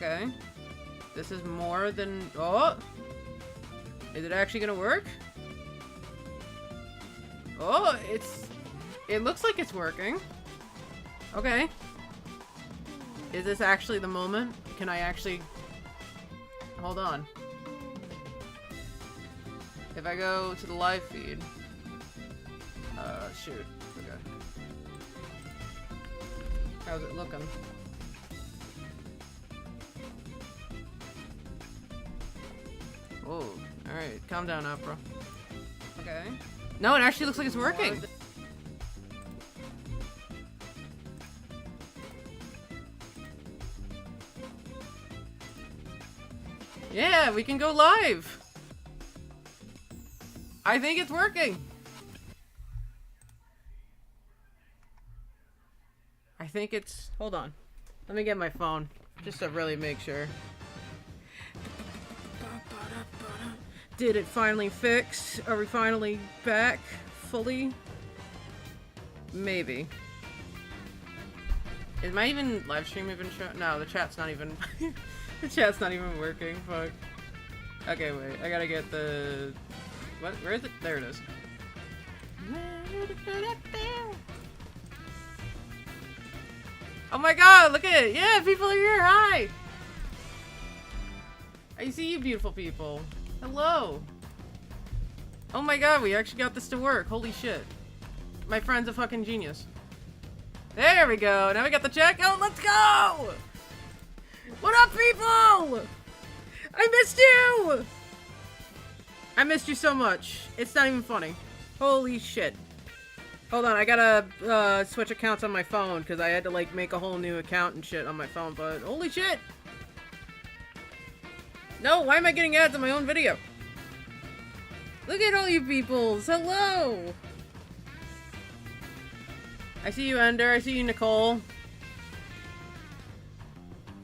Okay. This is more than... Oh! Is it actually gonna work? Oh, it looks like it's working. Okay. Is this actually the moment? Can I actually... Hold on. If I go to the live feed... shoot. Okay. How's it looking? Whoa. Alright, calm down, Opera. Okay. No, it actually looks like it's working! Yeah, we can go live! I think it's working! I think it's... Hold on. Let me get my phone, just to really make sure. Did it finally fix? Are we finally back? Fully? Maybe. Is my live stream even showing? No, the chat's not even... the chat's not even working. Fuck. Okay, wait. I gotta get the... What? Where is it? There it is. Oh my god, look at it! Yeah, people are here! Hi! I see you beautiful people. Hello! Oh my god, we actually got this to work. Holy shit. My friend's a fucking genius. There we go! Now we got the check. Oh, let's go! What up, people? I missed you! I missed you so much. It's not even funny. Holy shit. Hold on, I gotta switch accounts on my phone because I had to like make a whole new account and shit on my phone, but holy shit! No, why am I getting ads on my own video? Look at all you peoples! Hello! I see you, Ender. I see you, Nicole.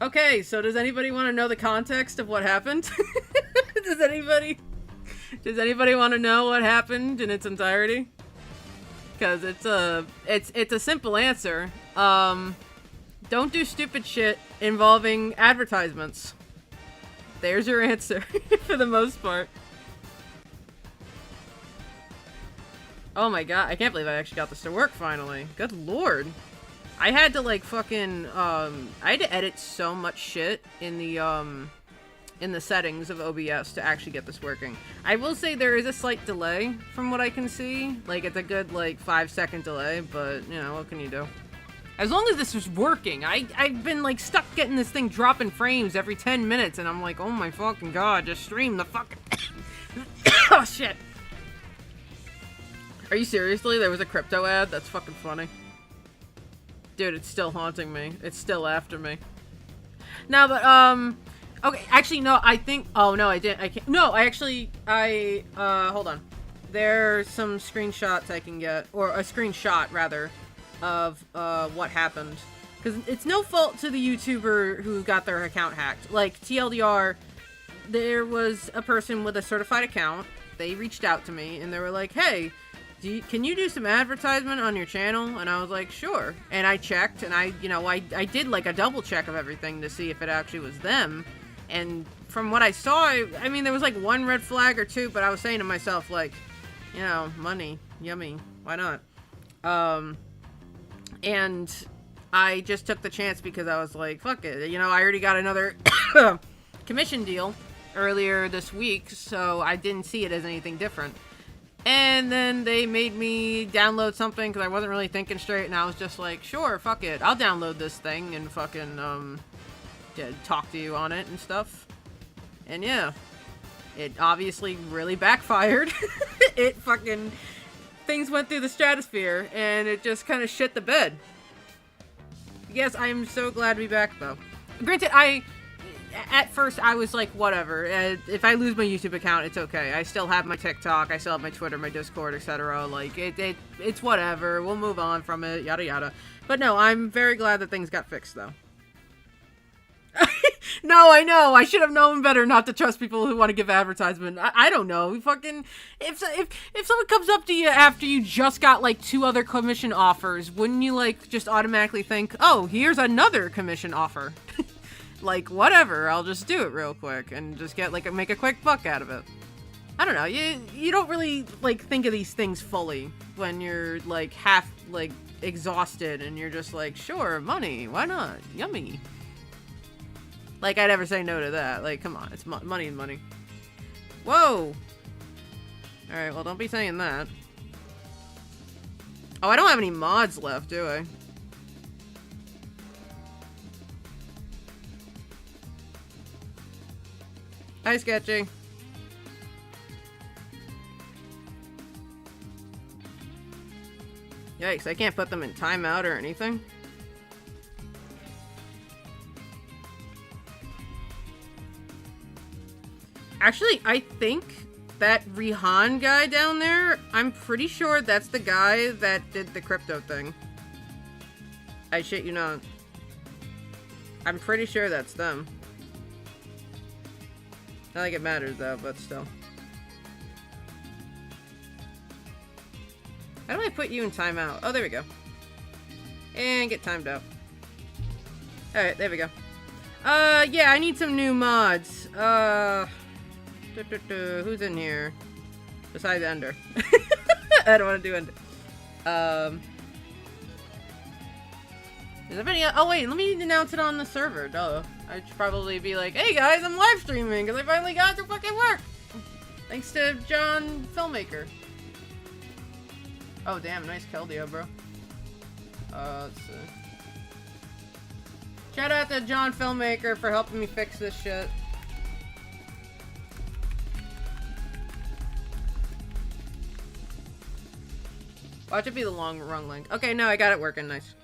Okay, so does anybody want to know the context of what happened? Does anybody want to know what happened in its entirety? Because it's a simple answer. Don't do stupid shit involving advertisements. There's your answer, for the most part. Oh my god, I can't believe I actually got this to work finally. Good lord. I had to like fucking, I had to edit so much shit in the settings of OBS to actually get this working. I will say there is a slight delay from what I can see. Like, it's a good, like, 5-second delay, but, you know, what can you do? As long as this was working, I've been, like, stuck getting this thing dropping frames every 10 minutes, and I'm like, oh my fucking god, just stream the fucking... Oh, shit. Are you seriously? There was a crypto ad? That's fucking funny. Dude, it's still haunting me. It's still after me. No, but, okay, actually, no, I think... Oh, no, I didn't. I can't... No, hold on. There's some screenshots I can get, or a screenshot, rather, of, what happened. Because it's no fault to the YouTuber who got their account hacked. Like, TLDR, there was a person with a certified account. They reached out to me, and they were like, hey, can you do some advertisement on your channel? And I was like, sure. And I checked, and I did, like, a double check of everything to see if it actually was them. And from what I saw, I mean, there was like one red flag or two, but I was saying to myself, like, you know, money, yummy, why not? And I just took the chance because I was like, fuck it, you know, I already got another commission deal earlier this week, so I didn't see it as anything different. And then they made me download something because I wasn't really thinking straight, and I was just like, sure, fuck it, I'll download this thing and fucking, talk to you on it and stuff. And yeah, it obviously really backfired. It fucking... Things went through the stratosphere, and it just kind of shit the bed. Yes, I'm so glad to be back, though. Granted, at first, I was like, whatever. If I lose my YouTube account, it's okay. I still have my TikTok, I still have my Twitter, my Discord, etc. Like, it's whatever. We'll move on from it, yada yada. But no, I'm very glad that things got fixed, though. No, I know. I should have known better not to trust people who want to give advertisement. I don't know. Fucking if someone comes up to you after you just got like 2 other commission offers, wouldn't you like just automatically think, "Oh, here's another commission offer"? Like, whatever, I'll just do it real quick and just get, like, make a quick buck out of it. I don't know, you don't really, like, think of these things fully when you're, like, half, like, exhausted and you're just like, sure, money, why not? Yummy. Like, I'd ever say no to that. Like, come on, it's money and money. Whoa! Alright, well, don't be saying that. Oh, I don't have any mods left, do I? Hi, Sketchy. Yikes, I can't put them in timeout or anything. Actually, I think that Rihan guy down there, I'm pretty sure that's the guy that did the crypto thing. I shit you not. I'm pretty sure that's them. Not like it matters though, but still. How do I put you in timeout? Oh, there we go. And get timed out. Alright, there we go. Yeah, I need some new mods. Who's in here? Besides Ender. I don't want to do Ender. Is there any... Oh, wait, let me announce it on the server. Duh. I should probably be like, hey guys, I'm live streaming because I finally got to fucking work. Thanks to John Filmmaker. Oh, damn, nice Keldeo, bro. Let's see. Shout out to John Filmmaker for helping me fix this shit. Watch it be the wrong link. Okay, no, I got it working. Nice.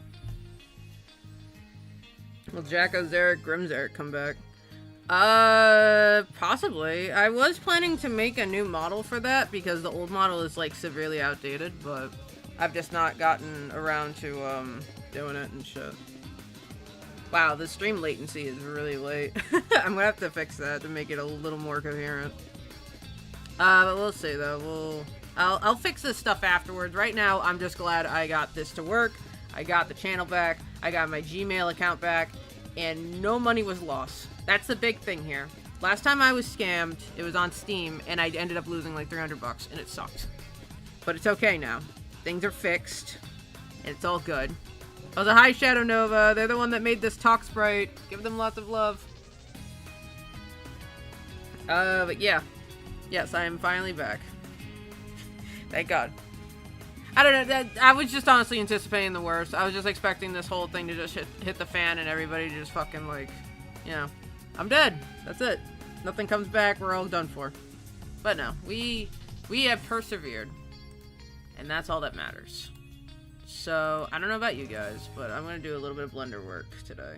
Will Jacko Zarek Grimzarek come back? Possibly. I was planning to make a new model for that because the old model is like severely outdated, but I've just not gotten around to doing it and shit. Wow, the stream latency is really late. I'm gonna have to fix that to make it a little more coherent. But we'll see though. I'll fix this stuff afterwards. Right now, I'm just glad I got this to work. I got the channel back. I got my Gmail account back, and no money was lost. That's the big thing here. Last time I was scammed, it was on Steam, and I ended up losing like 300 bucks, and it sucked. But it's okay now. Things are fixed, and it's all good. Oh, the Hi Shadow Nova. They're the one that made this Talk Sprite. Give them lots of love. But yeah. Yes, I am finally back. Thank God. I don't know, I was just honestly anticipating the worst. I was just expecting this whole thing to just hit the fan and everybody to just fucking like, you know, I'm dead. That's it. Nothing comes back. We're all done for. But no, we have persevered. And that's all that matters. So, I don't know about you guys, but I'm going to do a little bit of Blender work today.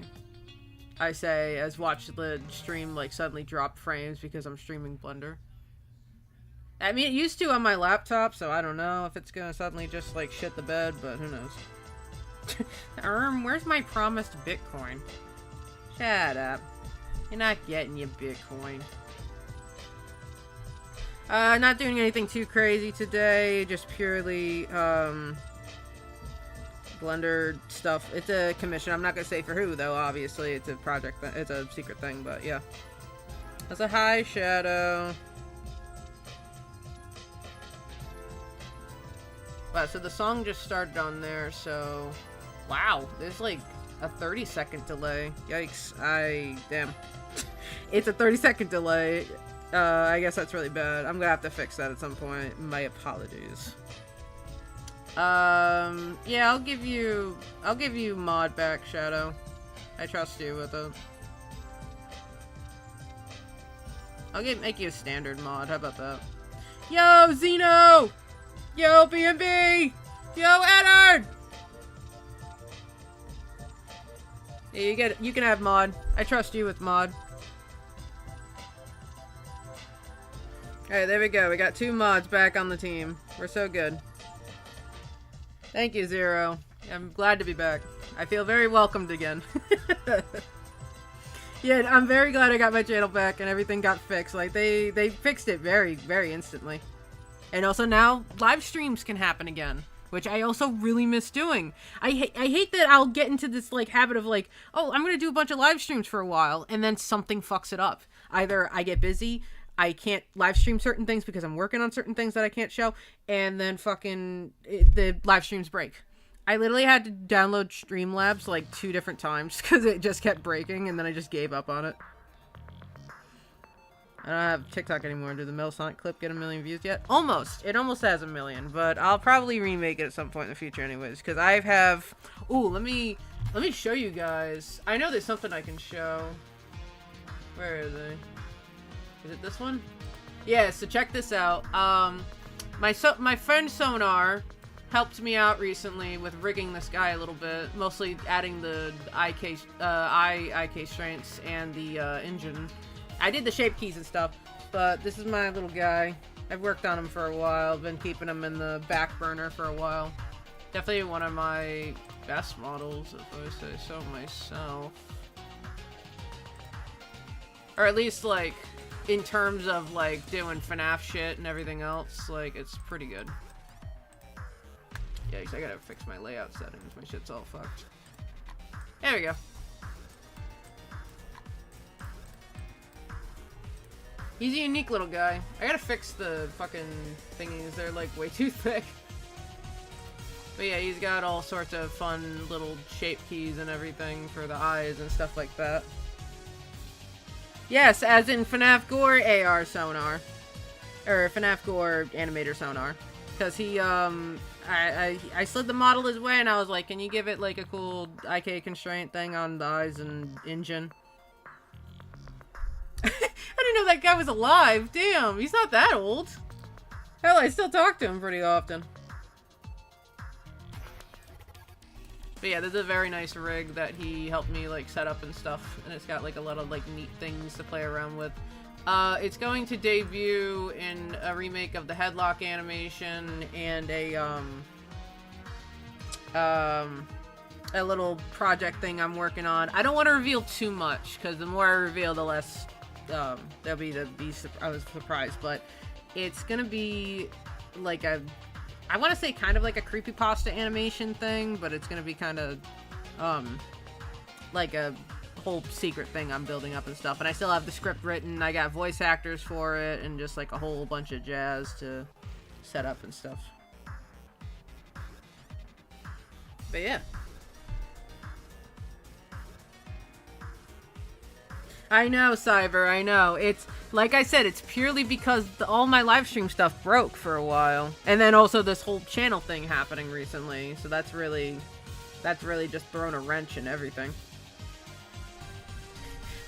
I say, as watch the stream like suddenly drop frames because I'm streaming Blender. I mean, it used to on my laptop, so I don't know if it's gonna suddenly just, like, shit the bed, but who knows. Where's my promised Bitcoin? Shut up. You're not getting your Bitcoin. Not doing anything too crazy today, just purely, Blender stuff. It's a commission. I'm not gonna say for who, though, obviously. It's a project, it's a secret thing, but yeah. That's a Hi Shadow. Wow, so the song just started on there, so... Wow, there's like a 30-second delay. Yikes, damn. It's a 30-second delay. I guess that's really bad. I'm gonna have to fix that at some point. My apologies. Yeah, I'll give you mod back, Shadow. I trust you with it. I'll make you a standard mod, how about that? Yo, Zeno! Yo, BNB! Yo, Eddard! Yeah, you can have mod. I trust you with mod. Alright, there we go. We got 2 mods back on the team. We're so good. Thank you, Zero. I'm glad to be back. I feel very welcomed again. Yeah, I'm very glad I got my channel back and everything got fixed. Like, they fixed it very, very instantly. And also now, live streams can happen again. which I also really miss doing. I hate that I'll get into this like habit of like, oh, I'm gonna do a bunch of live streams for a while, and then something fucks it up. Either I get busy, I can't live stream certain things because I'm working on certain things that I can't show, and then the live streams break. I literally had to download Streamlabs like 2 different times because it just kept breaking, and then I just gave up on it. I don't have TikTok anymore. Did the Metal Sonic clip get 1 million views yet? Almost. It almost has 1 million, but I'll probably remake it at some point in the future anyways, because I have... Ooh, let me show you guys. I know there's something I can show. Where is it? Is it this one? Yeah, so check this out. My friend Sonar helped me out recently with rigging this guy a little bit, mostly adding the IK strengths and the engine. I did the shape keys and stuff, but this is my little guy. I've worked on him for a while, been keeping him in the back burner for a while. Definitely one of my best models, if I say so myself. Or at least, like, in terms of, like, doing FNAF shit and everything else, like, it's pretty good. Yeah, I gotta fix my layout settings. My shit's all fucked. There we go. He's a unique little guy. I gotta fix the fucking thingies. They're, like, way too thick. But yeah, he's got all sorts of fun little shape keys and everything for the eyes and stuff like that. Yes, as in FNAF Gore AR Sonar. Or FNAF Gore Animator Sonar. Because he, I slid the model his way and I was like, can you give it, like, a cool IK constraint thing on the eyes and engine? I didn't know that guy was alive. Damn, he's not that old. Hell, I still talk to him pretty often. But yeah, this is a very nice rig that he helped me, like, set up and stuff. And it's got, like, a lot of, like, neat things to play around with. It's going to debut in a remake of the headlock animation and a little project thing I'm working on. I don't want to reveal too much, because the more I reveal, the less there'll be I was surprised. But it's gonna be like I want to say kind of like a creepypasta animation thing, but it's gonna be kind of like a whole secret thing I'm building up and stuff. And I still have the script written. I got voice actors for it and just like a whole bunch of jazz to set up and stuff. But yeah. I know, Cyber, I know. It's, like I said, it's purely because all my live stream stuff broke for a while. And then also this whole channel thing happening recently. So that's really just thrown a wrench in everything.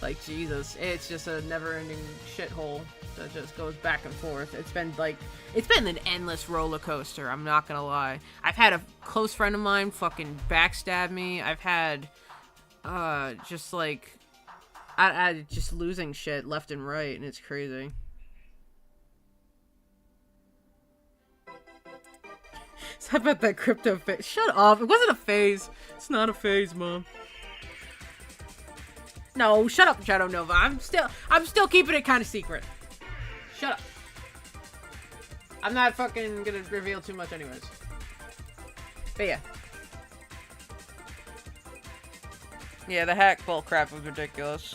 Like, Jesus, it's just a never-ending shithole that just goes back and forth. It's been an endless roller coaster, I'm not gonna lie. I've had a close friend of mine fucking backstab me. I've had, just like... I just losing shit left and right, and it's crazy. How about that crypto phase? Shut up! It wasn't a phase. It's not a phase, Mom. No, shut up, Shadow Nova. I'm still keeping it kind of secret. Shut up. I'm not fucking gonna reveal too much, anyways. But yeah. Yeah, the hack bullcrap was ridiculous.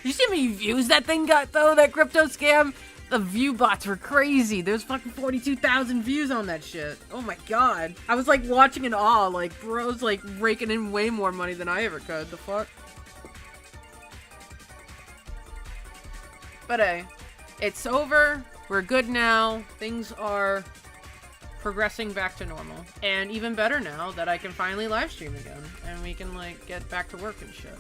You see how many views that thing got, though? That crypto scam? The view bots were crazy. There's fucking 42,000 views on that shit. Oh my god. I was, like, watching in awe. Like, bro's, like, raking in way more money than I ever could. The fuck? But hey, it's over. We're good now. Things are progressing back to normal. And even better now that I can finally live stream again. And we can, like, get back to work and shit.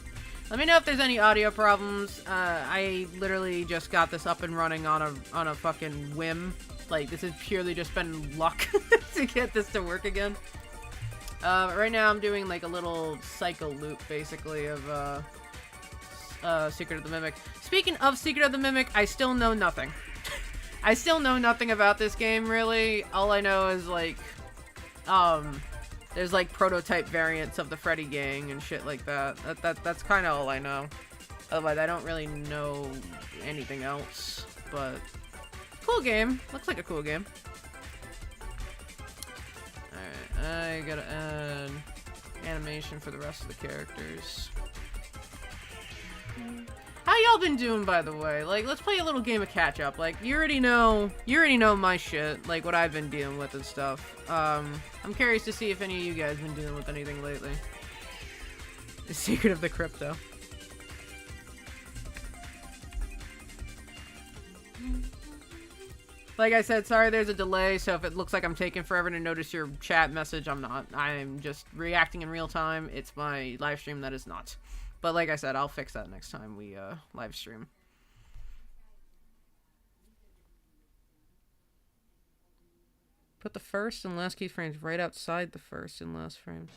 Let me know if there's any audio problems. I literally just got this up and running on a fucking whim. Like, this has purely just been luck to get this to work again. Right now I'm doing, like, a little cycle loop, basically, of, Secret of the Mimic. Speaking of Secret of the Mimic, I still know nothing. I still know nothing about this game, really. All I know is, like, there's, like, prototype variants of the Freddy gang and shit like that. That's kind of all I know. Otherwise, I don't really know anything else. But, cool game. Looks like a cool game. I gotta add animation for the rest of the characters. How y'all been doing, by the way? Like, let's play a little game of catch up. Like, you already know my shit, like what I've been dealing with and stuff. I'm curious to see if any of you guys been dealing with anything lately. The secret of the crypto. Like I said, sorry there's a delay, so if it looks like I'm taking forever to notice your chat message, I'm not. I'm just reacting in real time. It's my live stream that is not. But like I said, I'll fix that next time we live stream. Put the first and last keyframes right outside the first and last frames.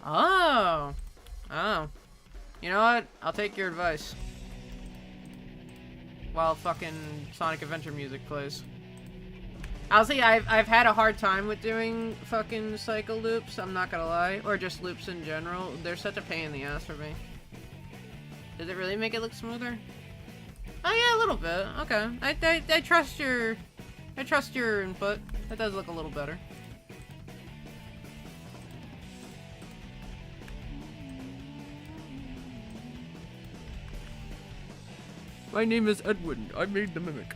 Oh! Oh. You know what? I'll take your advice. While fucking Sonic Adventure music plays. Honestly, I've had a hard time with doing fucking cycle loops, I'm not gonna lie. Or just loops in general. They're such a pain in the ass for me. Does it really make it look smoother? Oh yeah, a little bit. Okay. I trust your input. That does look a little better. My name is Edwin. I made the Mimic.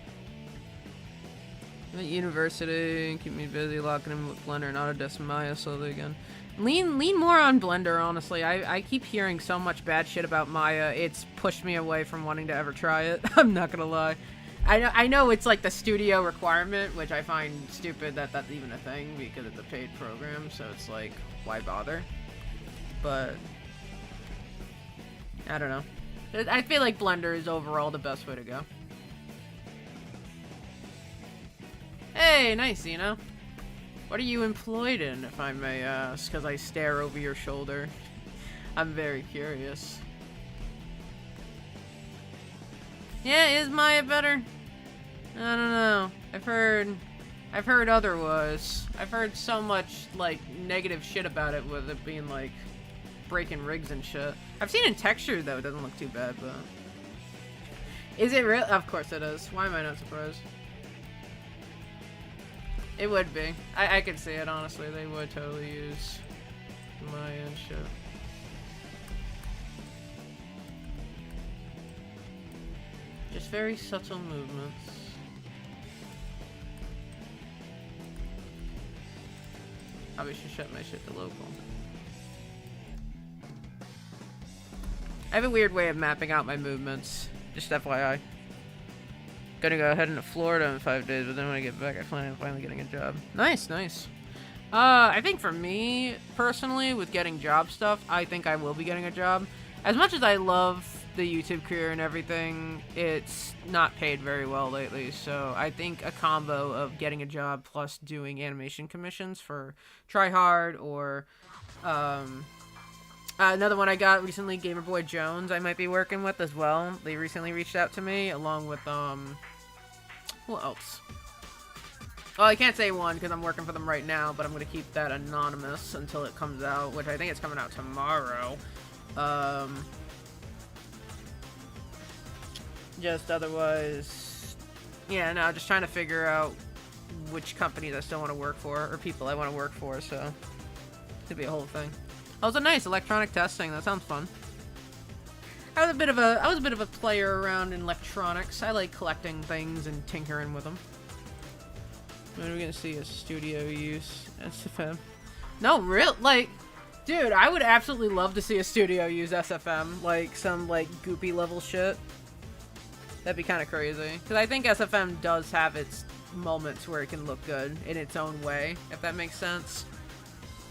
I'm at university, keep me busy locking in with Blender and Autodesk Maya slowly again. Lean more on Blender, honestly. I keep hearing so much bad shit about Maya, it's pushed me away from wanting to ever try it. I'm not gonna lie. I know it's like the studio requirement, which I find stupid that that's even a thing, because it's a paid program, so it's like, why bother? But I don't know. I feel like Blender is overall the best way to go. Hey, nice, Zeno. What are you employed in, if I may ask, because I stare over your shoulder? I'm very curious. Yeah, is Maya better? I don't know. I've heard otherwise. I've heard so much, like, negative shit about it, with it being, like, breaking rigs and shit. I've seen in texture, though. It doesn't look too bad, but... Is it real? Of course it is. Why am I not surprised? It would be. I could see it, honestly. They would totally use Maya and shit. Just very subtle movements. Probably should shut my shit to local. I have a weird way of mapping out my movements. Just FYI. Gonna go ahead into Florida in 5 days, but then when I get back, I plan on finally getting a job. Nice, nice. I think for me, personally, with getting job stuff, I think I will be getting a job. As much as I love the YouTube career and everything, it's not paid very well lately, so I think a combo of getting a job plus doing animation commissions for TryHard or, another one I got recently, Gamerboy Jones, I might be working with as well. They recently reached out to me, along with, who else? Well, I can't say one because I'm working for them right now, but I'm going to keep that anonymous until it comes out, which I think it's coming out tomorrow. Just otherwise, yeah, no, just trying to figure out which companies I still want to work for, or people I want to work for, so it could be a whole thing. Also nice, electronic testing, that sounds fun. I was a bit of a player around in electronics. I like collecting things and tinkering with them. When are we gonna see a studio use SFM? No, real, like, dude, I would absolutely love to see a studio use SFM, like some like goopy level shit. That'd be kind of crazy, because I think SFM does have its moments where it can look good in its own way, if that makes sense.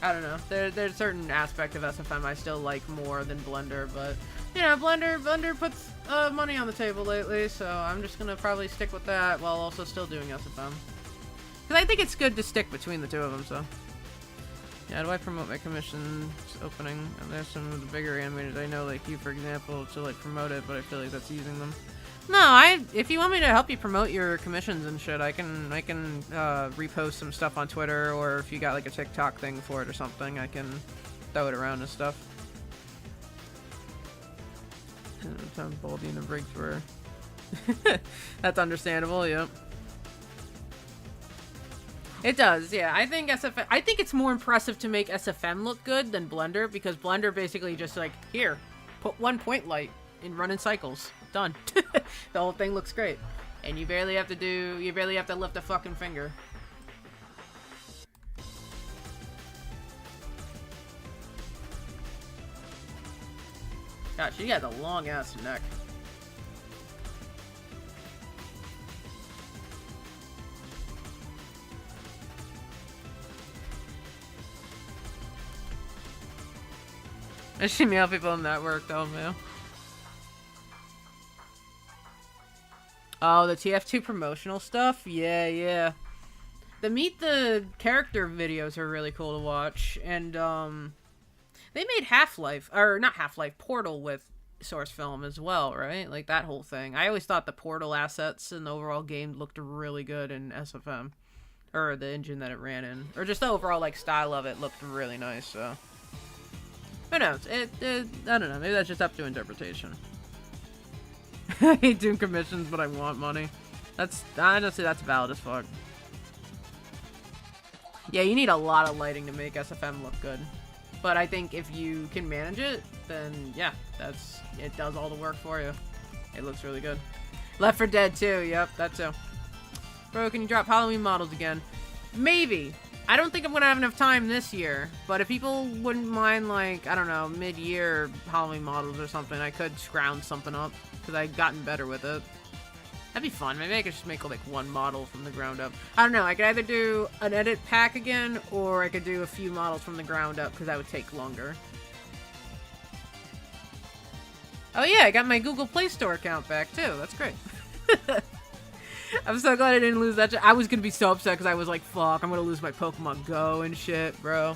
I don't know. There's a certain aspect of SFM I still like more than Blender, but you know, Blender puts money on the table lately, so I'm just gonna probably stick with that while also still doing SFM. Because I think it's good to stick between the two of them, so. Yeah, how do I promote my commissions opening? And there's some of the bigger animators I know, like you, for example, to like promote it, but I feel like that's using them. No, if you want me to help you promote your commissions and shit, I can repost some stuff on Twitter, or if you got like a TikTok thing for it or something, I can throw it around and stuff. Time Baldy in a breakthrough. That's understandable, yep. It does, yeah. I think SFM. I think it's more impressive to make SFM look good than Blender because Blender basically just like here, put one point light and run in cycles. Done. The whole thing looks great, and you barely have to do. You barely have to lift a fucking finger. God, she has a long ass neck. I see me how people in that work though, man. Oh, the TF2 promotional stuff? Yeah, yeah. The Meet the Character videos are really cool to watch, and they made Half-Life, or not Half-Life, Portal with Source Film as well, right? Like that whole thing. I always thought the Portal assets and the overall game looked really good in SFM, or the engine that it ran in, or just the overall like style of it looked really nice. So, who knows? I don't know. Maybe that's just up to interpretation. I hate doing commissions, but I want money. Honestly, that's valid as fuck. Yeah, you need a lot of lighting to make SFM look good. But I think if you can manage it, then yeah, it does all the work for you. It looks really good. Left 4 Dead 2, yep, that too. Bro, can you drop Halloween models again? Maybe. I don't think I'm gonna have enough time this year, but if people wouldn't mind, like, I don't know, mid-year Halloween models or something, I could scrounge something up, because I've gotten better with it. That'd be fun. Maybe I could just make, like, one model from the ground up. I don't know. I could either do an edit pack again, or I could do a few models from the ground up, because that would take longer. Oh, yeah. I got my Google Play Store account back, too. That's great. I'm so glad I didn't lose that. I was going to be so upset, because I was like, fuck, I'm going to lose my Pokemon Go and shit, bro.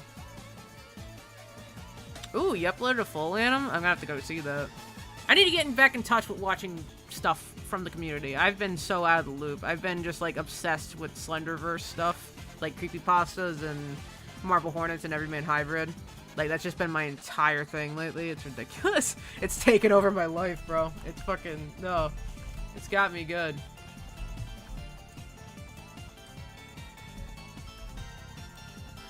Ooh, you uploaded a full Anim? I'm going to have to go see that. I need to get back in touch with watching stuff from the community. I've been so out of the loop. I've been just like obsessed with Slenderverse stuff, like creepypastas and Marble Hornets and Everyman Hybrid. Like that's just been my entire thing lately. It's ridiculous. It's taken over my life, bro. It's fucking no. It's got me good.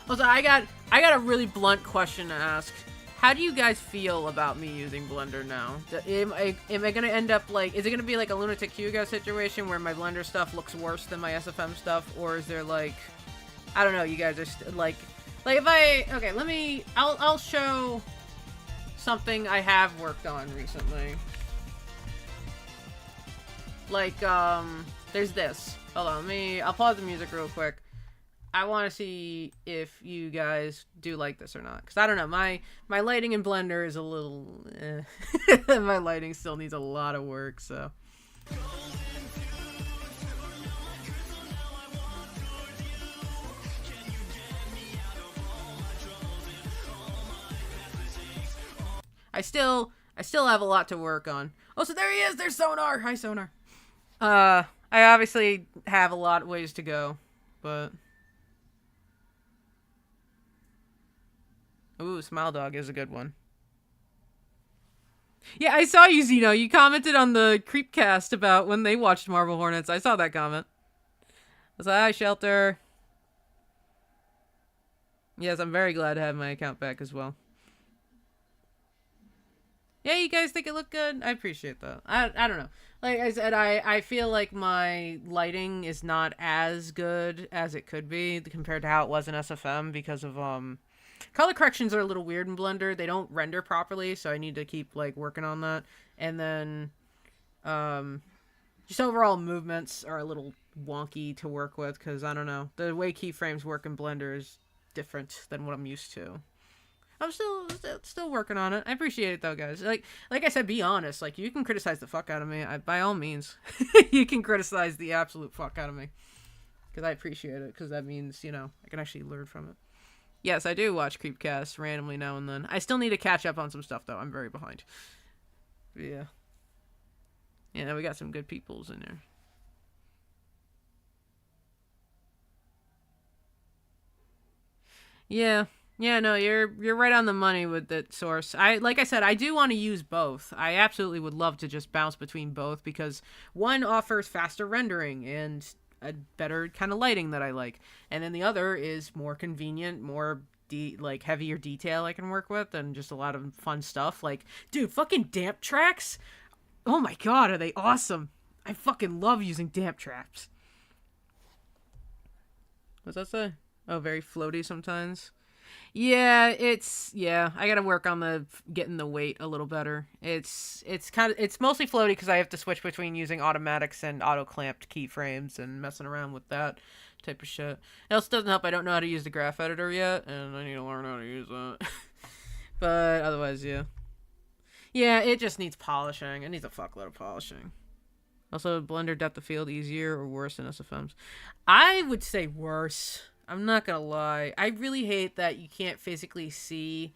Also, I got a really blunt question to ask. How do you guys feel about me using Blender now? Am I gonna end up like, is it gonna be like a Lunatic Hugo situation where my Blender stuff looks worse than my SFM stuff, or is there like, I don't know, you guys are like if okay, I'll show something I have worked on recently. Like, there's this. Hold on, I'll pause the music real quick. I want to see if you guys do like this or not. Because I don't know, my lighting in Blender is a little... my lighting still needs a lot of work, so... I still have a lot to work on. Oh, so there he is! There's Sonar! Hi, Sonar. I obviously have a lot of ways to go, but... Ooh, Smile Dog is a good one. Yeah, I saw you, Zeno. You commented on the Creepcast about when they watched Marble Hornets. I saw that comment. I was like, hi, Shelter. Yes, I'm very glad to have my account back as well. Yeah, you guys think it looked good? I appreciate that. I don't know. Like I said, I feel like my lighting is not as good as it could be compared to how it was in SFM because of, color corrections are a little weird in Blender. They don't render properly, so I need to keep, like, working on that. And then, just overall movements are a little wonky to work with, because, I don't know, the way keyframes work in Blender is different than what I'm used to. I'm still working on it. I appreciate it, though, guys. Like I said, be honest. Like, you can criticize the fuck out of me. By all means. You can criticize the absolute fuck out of me. Because I appreciate it, because that means, you know, I can actually learn from it. Yes, I do watch Creepcast randomly now and then. I still need to catch up on some stuff, though. I'm very behind. But yeah. Yeah, we got some good peoples in there. Yeah. Yeah, no, you're right on the money with that Source. Like I said, I do want to use both. I absolutely would love to just bounce between both because one offers faster rendering and a better kind of lighting that I like. And then the other is more convenient, more like heavier detail I can work with, and just a lot of fun stuff. Like, dude, fucking damp tracks. Oh my god, are they awesome? I fucking love using damp traps. What's that say? Oh, very floaty sometimes. Yeah, I gotta work on getting the weight a little better. It's mostly floaty because I have to switch between using automatics and auto clamped keyframes and messing around with that type of shit. It also doesn't help I don't know how to use the graph editor yet, and I need to learn how to use that. But otherwise, yeah. Yeah, it just needs polishing. It needs a fuckload of polishing. Also, Blender depth of field easier or worse than SFMs? I would say worse. I'm not gonna lie. I really hate that you can't physically see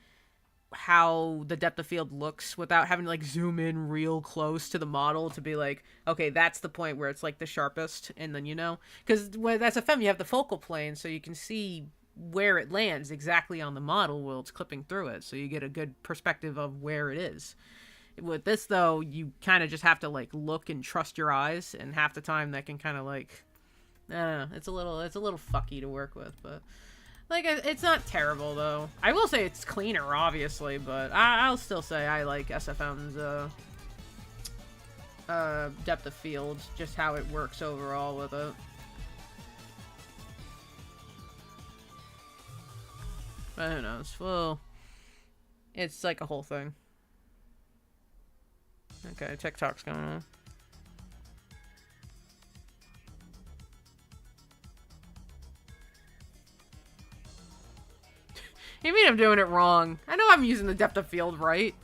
how the depth of field looks without having to like zoom in real close to the model to be like, okay, that's the point where it's like the sharpest, and then because with SFM you have the focal plane, so you can see where it lands exactly on the model while it's clipping through it, so you get a good perspective of where it is. With this though, you kind of just have to like look and trust your eyes, and half the time that can kind of like, I don't know, it's a little fucky to work with, but like it's not terrible though. I will say it's cleaner, obviously, but I'll still say I like SFM's depth of field, just how it works overall with it. But who knows? Well, it's like a whole thing. Okay, TikTok's going on. You mean I'm doing it wrong? I know I'm using the depth of field right.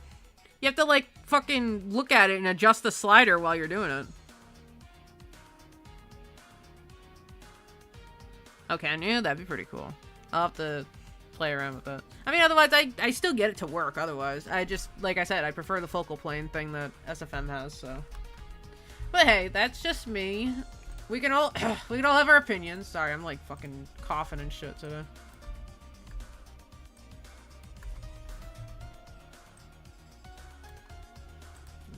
You have to like fucking look at it and adjust the slider while you're doing it. Oh, can you? That'd be pretty cool. I'll have to play around with that. I mean, otherwise, I still get it to work, otherwise. I just, like I said, I prefer the focal plane thing that SFM has, so. But hey, that's just me. We can all, we can all have our opinions. Sorry, I'm like fucking coughing and shit today.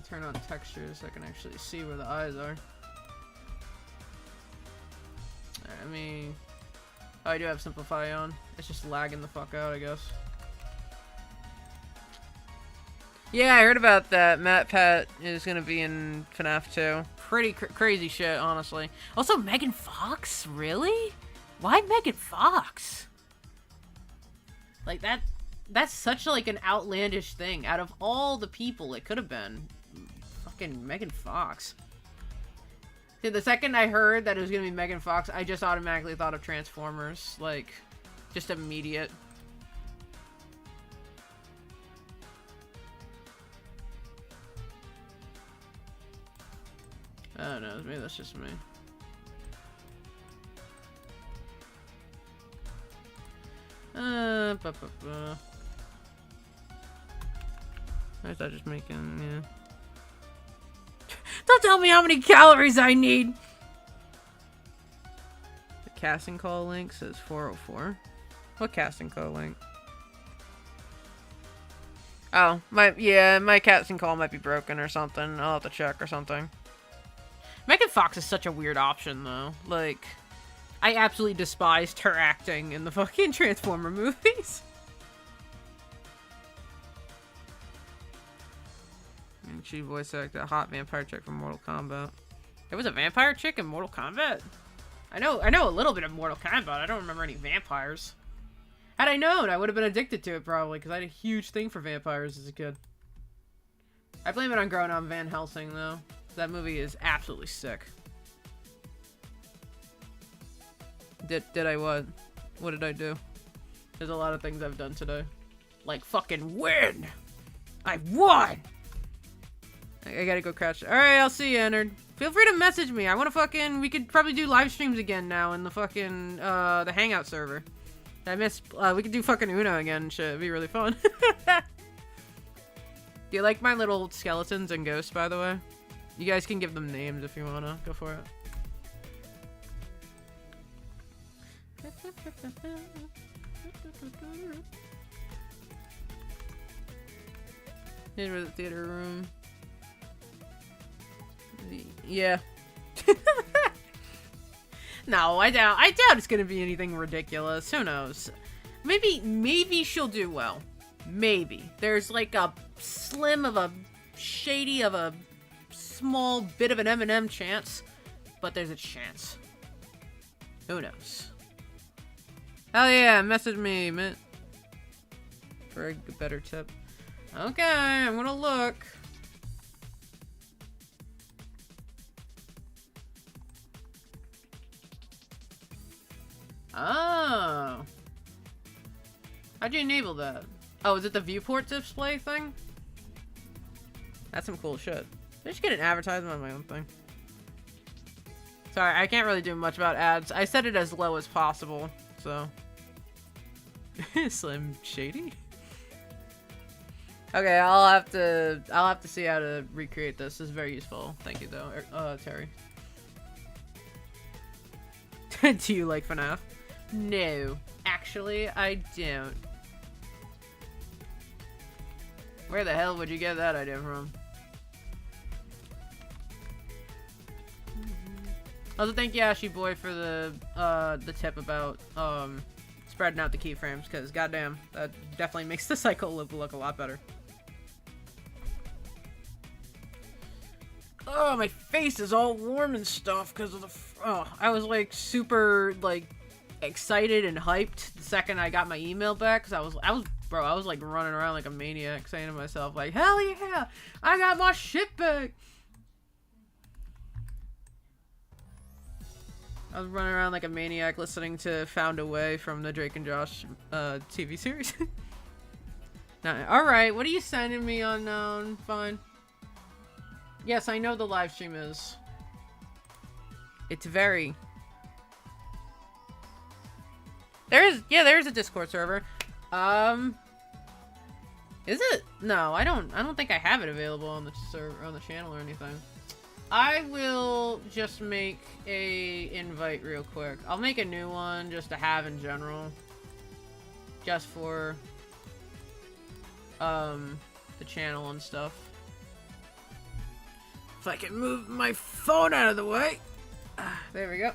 Turn on textures so I can actually see where the eyes are. Alright, I mean... Oh, I do have Simplify on. It's just lagging the fuck out, I guess. Yeah, I heard about that. MatPat is gonna be in FNAF 2. Pretty crazy shit, honestly. Also, Megan Fox? Really? Why Megan Fox? Like, that's such like an outlandish thing. Out of all the people it could have been, fucking Megan Fox. Dude, the second I heard that it was gonna be Megan Fox, I just automatically thought of Transformers. Like, just immediate. I don't know, maybe that's just me. Or is that just making, yeah. Don't tell me how many calories I need! The casting call link says 404. What casting call link? Oh, my casting call might be broken or something. I'll have to check or something. Megan Fox is such a weird option, though. Like, I absolutely despised her acting in the fucking Transformer movies. And she voice acted a hot vampire chick from Mortal Kombat. There was a vampire chick in Mortal Kombat? I know a little bit of Mortal Kombat. I don't remember any vampires. Had I known, I would have been addicted to it probably, because I had a huge thing for vampires as a kid. I blame it on growing up Van Helsing, though. That movie is absolutely sick. Did I what? What did I do? There's a lot of things I've done today. Like fucking win! I won! I gotta go crouch. Alright, I'll see you, Ennard. Feel free to message me. I wanna fucking... We could probably do live streams again now in the fucking, the Hangout server. I miss... we could do fucking Uno again and shit. It'd be really fun. Do you like my little skeletons and ghosts, by the way? You guys can give them names if you wanna. Go for it. Here's the theater room. Yeah. No, I doubt it's gonna be anything ridiculous. Who knows? Maybe she'll do well. Maybe. There's like a slim of a shady of a small bit of an M&M chance, but there's a chance. Who knows? Hell yeah, message me, man. For a better tip. Okay, I'm gonna look. Oh. How'd you enable that? Oh, is it the viewport display thing? That's some cool shit. I just get an advertisement on my own thing. Sorry, I can't really do much about ads. I set it as low as possible, so. Slim Shady? Okay, I'll have to see how to recreate this. This is very useful. Thank you though, Terry. Do you like FNAF? No, actually, I don't. Where the hell would you get that idea from? Also, thank you, Ashy Boy, for the tip about spreading out the keyframes, because goddamn, that definitely makes the cycle look a lot better. Oh, my face is all warm and stuff because of the. I was like super like excited and hyped the second I got my email back, because I was like running around like a maniac, saying to myself like, hell yeah, I got my shit back. I was running around like a maniac listening to Found a Way from the Drake and Josh TV series. Alright, what are you sending me unknown? Fine. Yes, I know the live stream is. It's very. There's a Discord server. Is it? No, I don't think I have it available on the server, on the channel or anything. I will just make a invite real quick. I'll make a new one just to have in general. Just for the channel and stuff. If I can move my phone out of the way. There we go.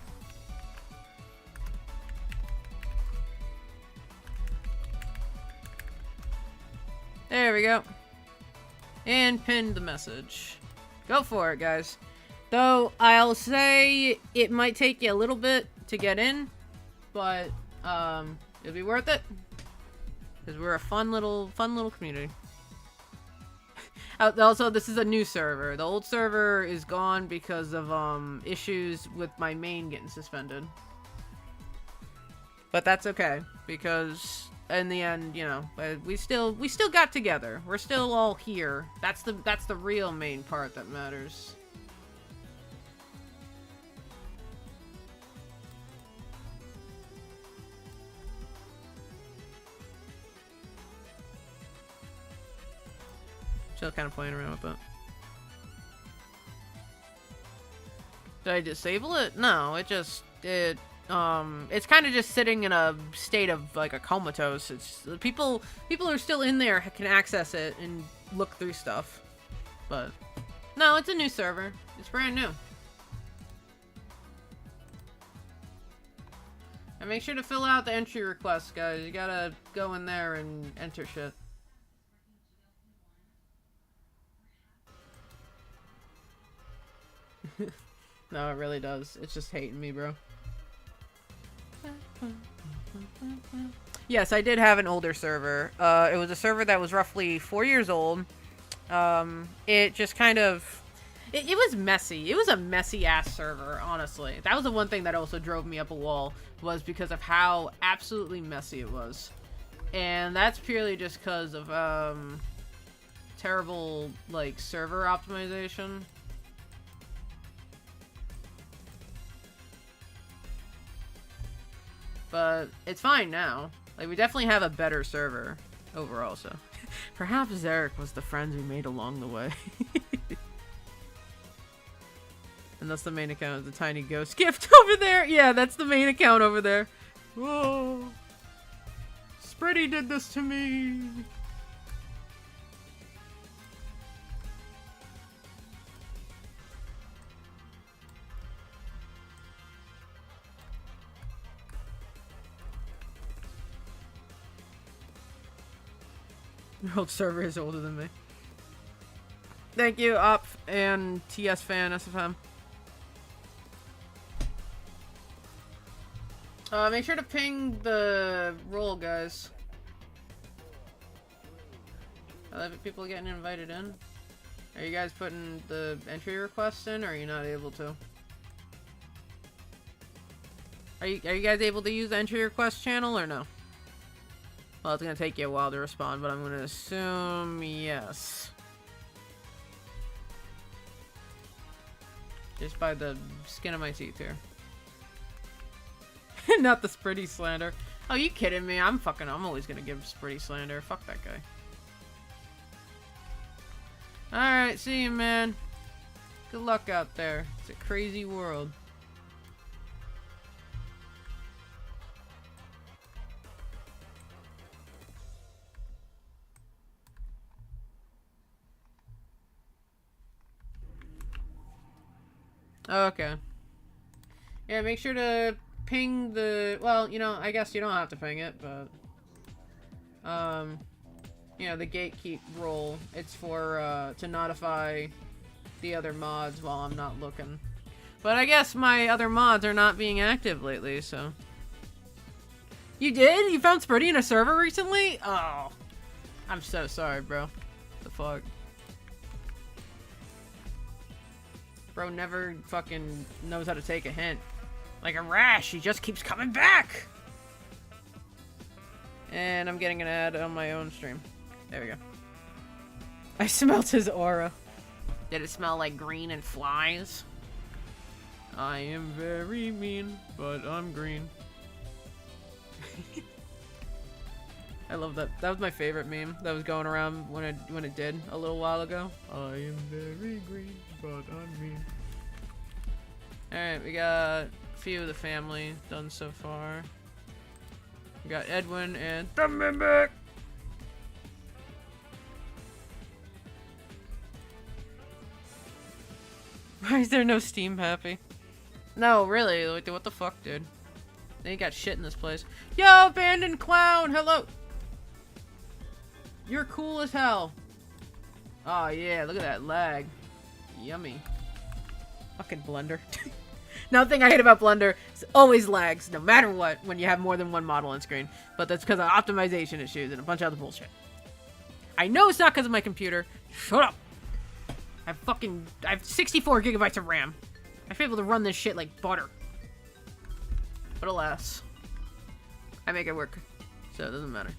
There we go. And pinned the message. Go for it, guys. Though, I'll say it might take you a little bit to get in, but it'll be worth it. Because we're a fun little community. Also, this is a new server. The old server is gone because of issues with my main getting suspended. But that's okay, because in the end, you know, we still got together. We're still all here. That's the real main part that matters. Still kind of playing around with that. Did I disable it? No, it's kind of just sitting in a state of like a comatose. It's people who are still in there can access it and look through stuff. But no, it's a new server. It's brand new. And make sure to fill out the entry request, guys. You gotta go in there and enter shit. No, it really does. It's just hating me, bro. Yes, I did have an older server. It was a server that was roughly 4 years old. It just kind of... It was messy. It was a messy-ass server, honestly. That was the one thing that also drove me up a wall, was because of how absolutely messy it was. And that's purely just because of, terrible, like, server optimization. But it's fine now. Like, we definitely have a better server overall, so. Perhaps Zarek was the friends we made along the way. And that's the main account of the tiny ghost gift over there. Yeah, that's the main account over there. Whoa. Spready did this to me. Your old server is older than me. Thank you, Op and TS Fan SFM. Make sure to ping the roll, guys. I love it, people getting invited in. Are you guys putting the entry requests in, or are you not able to? Are you guys able to use the entry request channel, or no? Well, it's gonna take you a while to respond, but I'm gonna assume yes. Just by the skin of my teeth here. Not the Spritty slander. Oh, you kidding me? I'm always gonna give Spritty slander. Fuck that guy. Alright, see you, man. Good luck out there. It's a crazy world. Okay. Yeah, make sure to ping the... Well, you know, I guess you don't have to ping it, but... You know, the gatekeep role. It's for, to notify the other mods while I'm not looking. But I guess my other mods are not being active lately, so... You did? You found Spritty in a server recently? Oh. I'm so sorry, bro. The fuck? Bro never fucking knows how to take a hint. Like a rash, he just keeps coming back! And I'm getting an ad on my own stream. There we go. I smelt his aura. Did it smell like green and flies? I am very mean, but I'm green. I love that. That was my favorite meme that was going around when it did a little while ago. I am very green, but I'm mean. Alright, we got a few of the family done so far. We got Edwin and the Mimic! Why is there no Steam Happy? No, really, like, what the fuck, dude? They ain't got shit in this place. Yo, Abandoned Clown! Hello! You're cool as hell. Oh yeah, look at that lag. Yummy. Fucking Blender. Another thing I hate about Blender is always lags, no matter what, when you have more than one model on screen. But that's because of optimization issues and a bunch of other bullshit. I know it's not because of my computer. Shut up! I have 64 gigabytes of RAM. I should be able to run this shit like butter. But alas. I make it work. So it doesn't matter.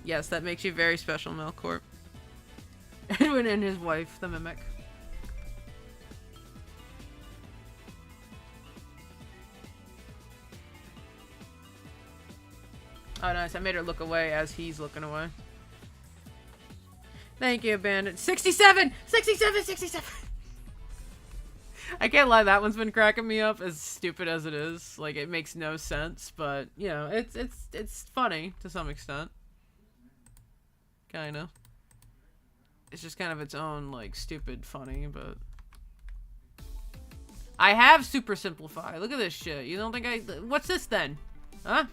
Yes, that makes you very special, Melcorp. Edwin and his wife, the Mimic. Oh, nice. I made her look away as he's looking away. Thank you, Bandit. 67! 67! 67! I can't lie, that one's been cracking me up, as stupid as it is. Like, it makes no sense, but, you know, it's funny to some extent. Kinda. It's just kind of its own, like, stupid funny, but... I have Super Simplify. Look at this shit. You don't think I... What's this, then? Huh?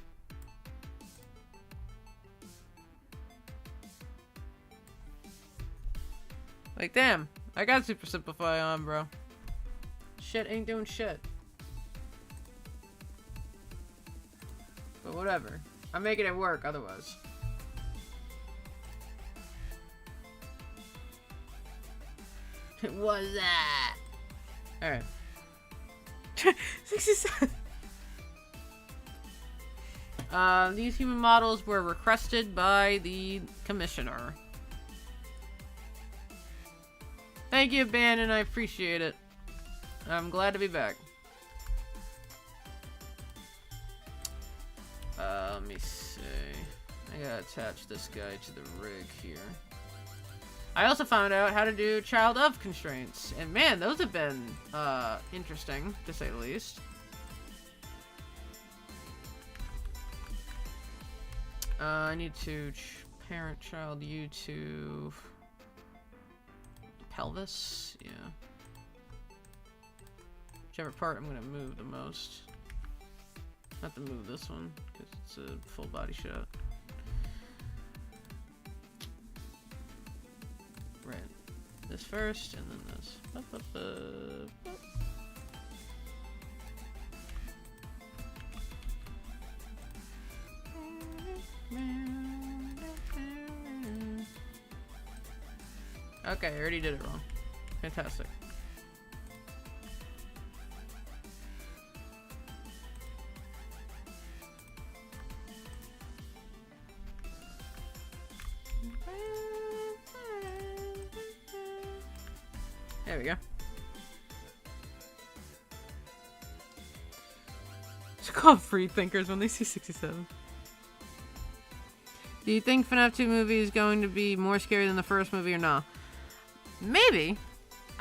Like, damn. I got Super Simplify on, bro. Shit ain't doing shit. But whatever. I'm making it work, otherwise. What's that? Alright. 67. These human models were requested by the commissioner. Thank you, Bannon. I appreciate it. I'm glad to be back. Let me see. I gotta attach this guy to the rig here. I also found out how to do child of constraints. And man, those have been, interesting, to say the least. I need to parent child you to pelvis. Yeah. Whichever part I'm gonna move the most. Not to move this one, because it's a full body shot. first, and then this. Okay, I already did it wrong. Fantastic. There we go. It's called free thinkers when they see 67. Do you think FNAF 2 movie is going to be more scary than the first movie or not? Maybe.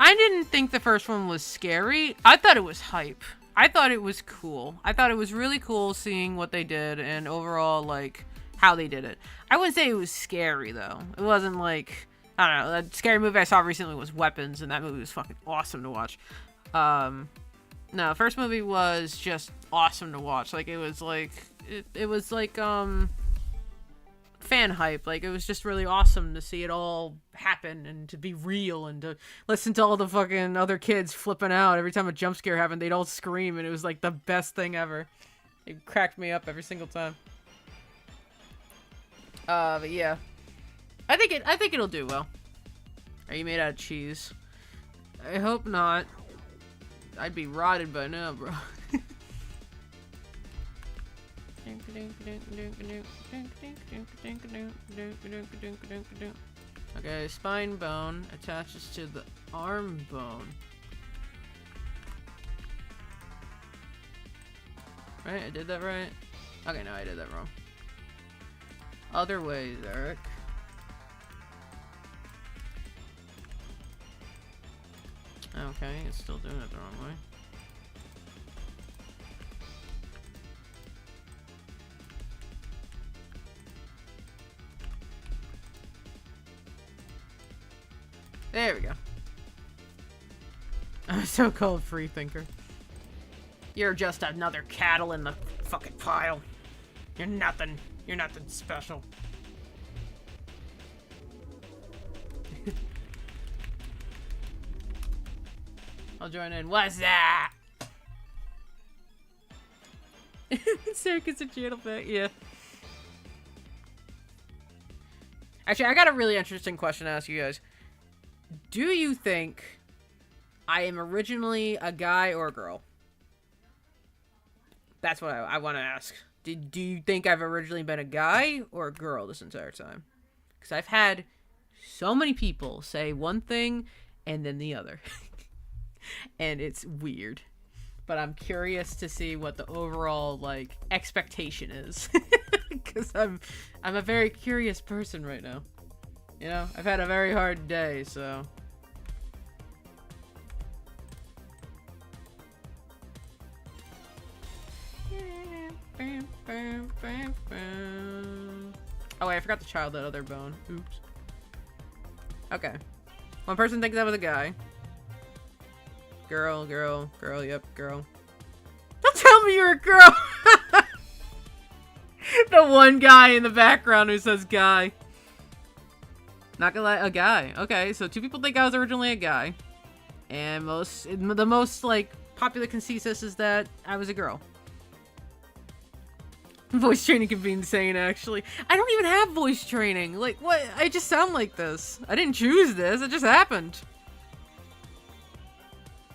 I didn't think the first one was scary. I thought it was hype. I thought it was cool. I thought it was really cool seeing what they did and overall, like, how they did it. I wouldn't say it was scary, though. It wasn't like, I don't know, that scary movie I saw recently was Weapons, and that movie was fucking awesome to watch. No, first movie was just awesome to watch. Like, it was like, it was like, fan hype. Like, it was just really awesome to see it all happen and to be real and to listen to all the fucking other kids flipping out every time a jump scare happened. They'd all scream, and it was like the best thing ever. It cracked me up every single time. But yeah, I think it'll do well. Are you made out of cheese? I hope not. I'd be rotted by now, bro. Okay, spine bone attaches to the arm bone. Right? I did that right? Okay, no, I did that wrong. Other ways, Eric. Okay, it's still doing it the wrong way. There we go. I'm so called free thinker. You're just another cattle in the fucking pile. You're nothing. You're nothing special. I'll join in. What's that? Circus and channel back. Yeah. Actually, I got a really interesting question to ask you guys. Do you think I am originally a guy or a girl? That's what I want to ask. Do you think I've originally been a guy or a girl this entire time? Because I've had so many people say one thing and then the other. And it's weird. But I'm curious to see what the overall, like, expectation is. Because I'm a very curious person right now. You know, I've had a very hard day, so... Oh wait, I forgot to child that other bone. Oops. Okay. One person thinks I was a guy. Girl, yep, girl. Don't tell me you're a girl! The one guy in the background who says guy. Not gonna lie, a guy. Okay, so 2 people think I was originally a guy. And the most, like, popular consensus is that I was a girl. Voice training can be insane, actually. I don't even have voice training. Like, what? I just sound like this. I didn't choose this. It just happened.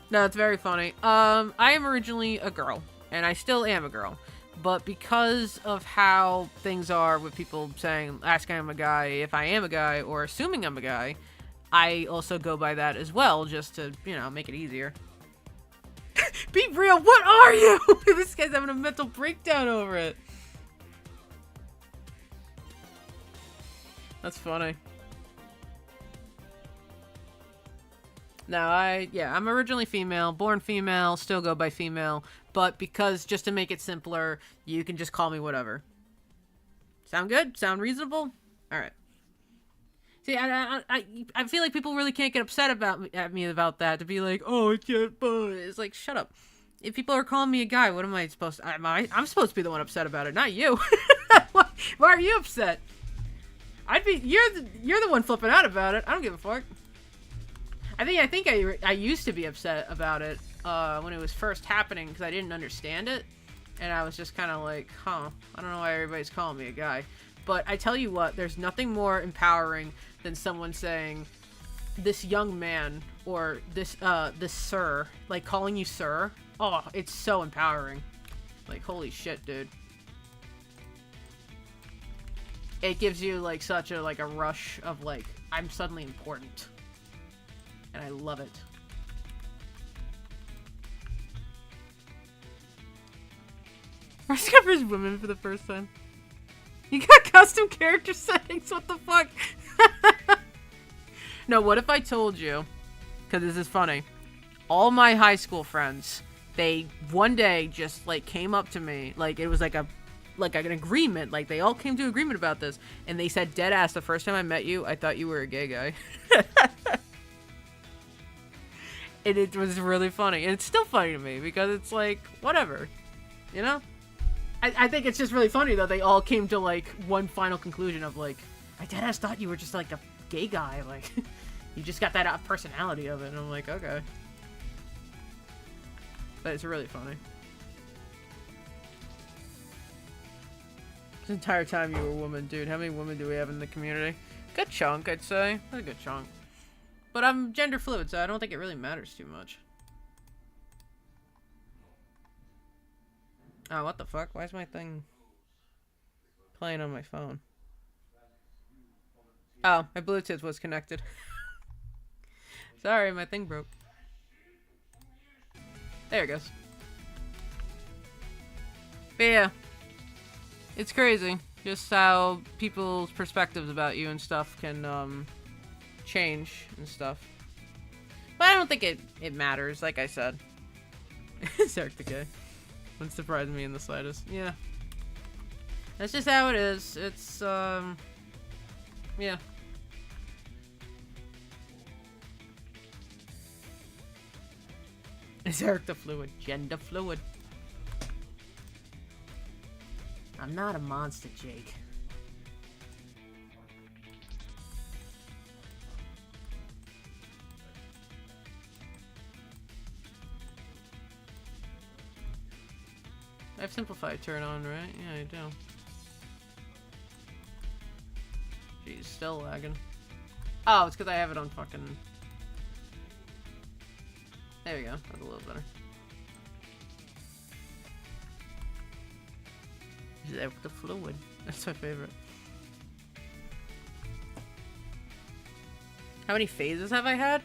No, it's very funny. I am originally a girl. And I still am a girl. But because of how things are with people saying, asking I'm a guy, if I am a guy, or assuming I'm a guy, I also go by that as well, just to, you know, make it easier. Be real, what are you? This guy's having a mental breakdown over it. That's funny. No, I'm originally female, born female, still go by female, but because, just to make it simpler, you can just call me whatever. Sound good? Sound reasonable? Alright. See, I feel like people really can't get upset at me about that, to be like, oh, it's your boy. It's like, shut up. If people are calling me a guy, what am I supposed to... I'm supposed to be the one upset about it, not you. Why are you upset? You're the one flipping out about it. I don't give a fuck. I used to be upset about it when it was first happening because I didn't understand it, and I was just kind of like, huh, I don't know why everybody's calling me a guy. But I tell you what, there's nothing more empowering than someone saying, this young man, or this sir, like calling you sir. Oh, it's so empowering. Like, holy shit, dude. It gives you like such a rush of like, I'm suddenly important. And I love it. First covers women for the first time. You got custom character settings? What the fuck? No, what if I told you, because this is funny, all my high school friends, they one day just like came up to me, like it was like an agreement, like they all came to agreement about this, and they said, dead ass, the first time I met you, I thought you were a gay guy. And it was really funny, and it's still funny to me, because it's like, whatever, you know? I think it's just really funny that they all came to like one final conclusion of like, I dead ass thought you were just like a gay guy, like you just got that personality of it, and I'm like, okay. But it's really funny. This entire time you were a woman, dude. How many women do we have in the community? Good chunk, I'd say. That's a good chunk. But I'm gender fluid, so I don't think it really matters too much. Oh, what the fuck? Why is my thing playing on my phone? Oh, my Bluetooth was connected. Sorry, my thing broke. There it goes. But yeah. It's crazy. Just how people's perspectives about you and stuff can, change and stuff. But I don't think it matters, like I said. Zarek the Gay. Wouldn't surprise me in the slightest. Yeah. That's just how it is. It's, yeah. Zarek the Fluid. Gender fluid. I'm not a monster, Jake. I have simplified turn on, right? Yeah, I do. Jeez, still lagging. Oh, it's because I have it on fucking... There we go. That's a little better. Zarek the Fluid. That's my favorite. How many phases have I had?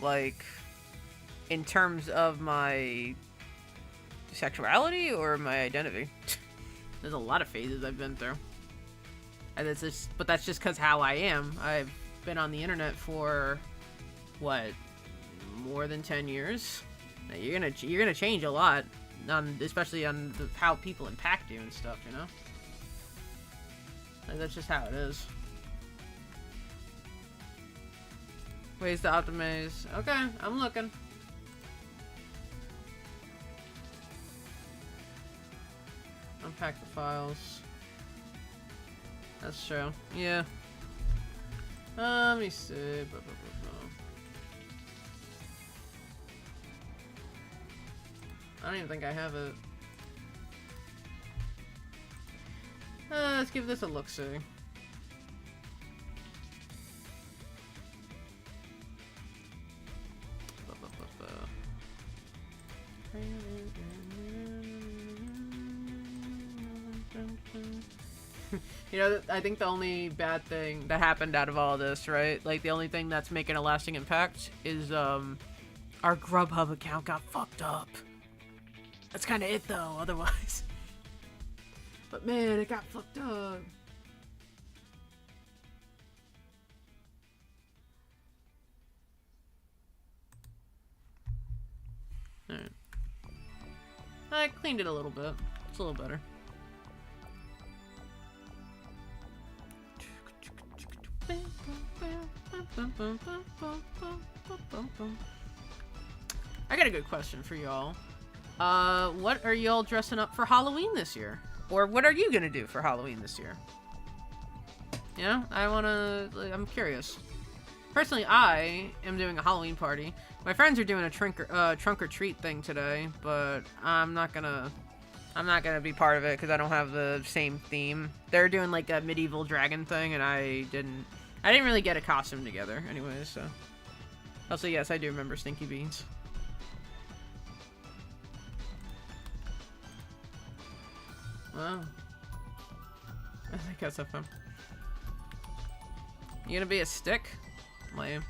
Like, in terms of my sexuality or my identity? There's a lot of phases I've been through. And it's just, but that's just because how I am. I've been on the internet for, what, more than 10 years? You're gonna change a lot. Especially on how people impact you and stuff, you know? Like, that's just how it is. Ways to optimize. Okay, I'm looking. Unpack the files. That's true. Yeah. Let me see. I don't even think I have it. Let's give this a look-see. You know, I think the only bad thing that happened out of all this, right? Like, the only thing that's making a lasting impact is, our Grubhub account got fucked up. That's kind of it, though, otherwise. But man, it got fucked up. Alright. I cleaned it a little bit. It's a little better. I got a good question for y'all. What are y'all dressing up for Halloween this year? Or what are you gonna do for Halloween this year? You know, I'm curious. Personally, I am doing a Halloween party. My friends are doing a trunk or treat thing today, but I'm not gonna be part of it because I don't have the same theme. They're doing like a medieval dragon thing, and I didn't really get a costume together, anyways. So, also yes, I do remember Stinky Beans. Wow. I think that's a fun. You gonna be a stick? Lame.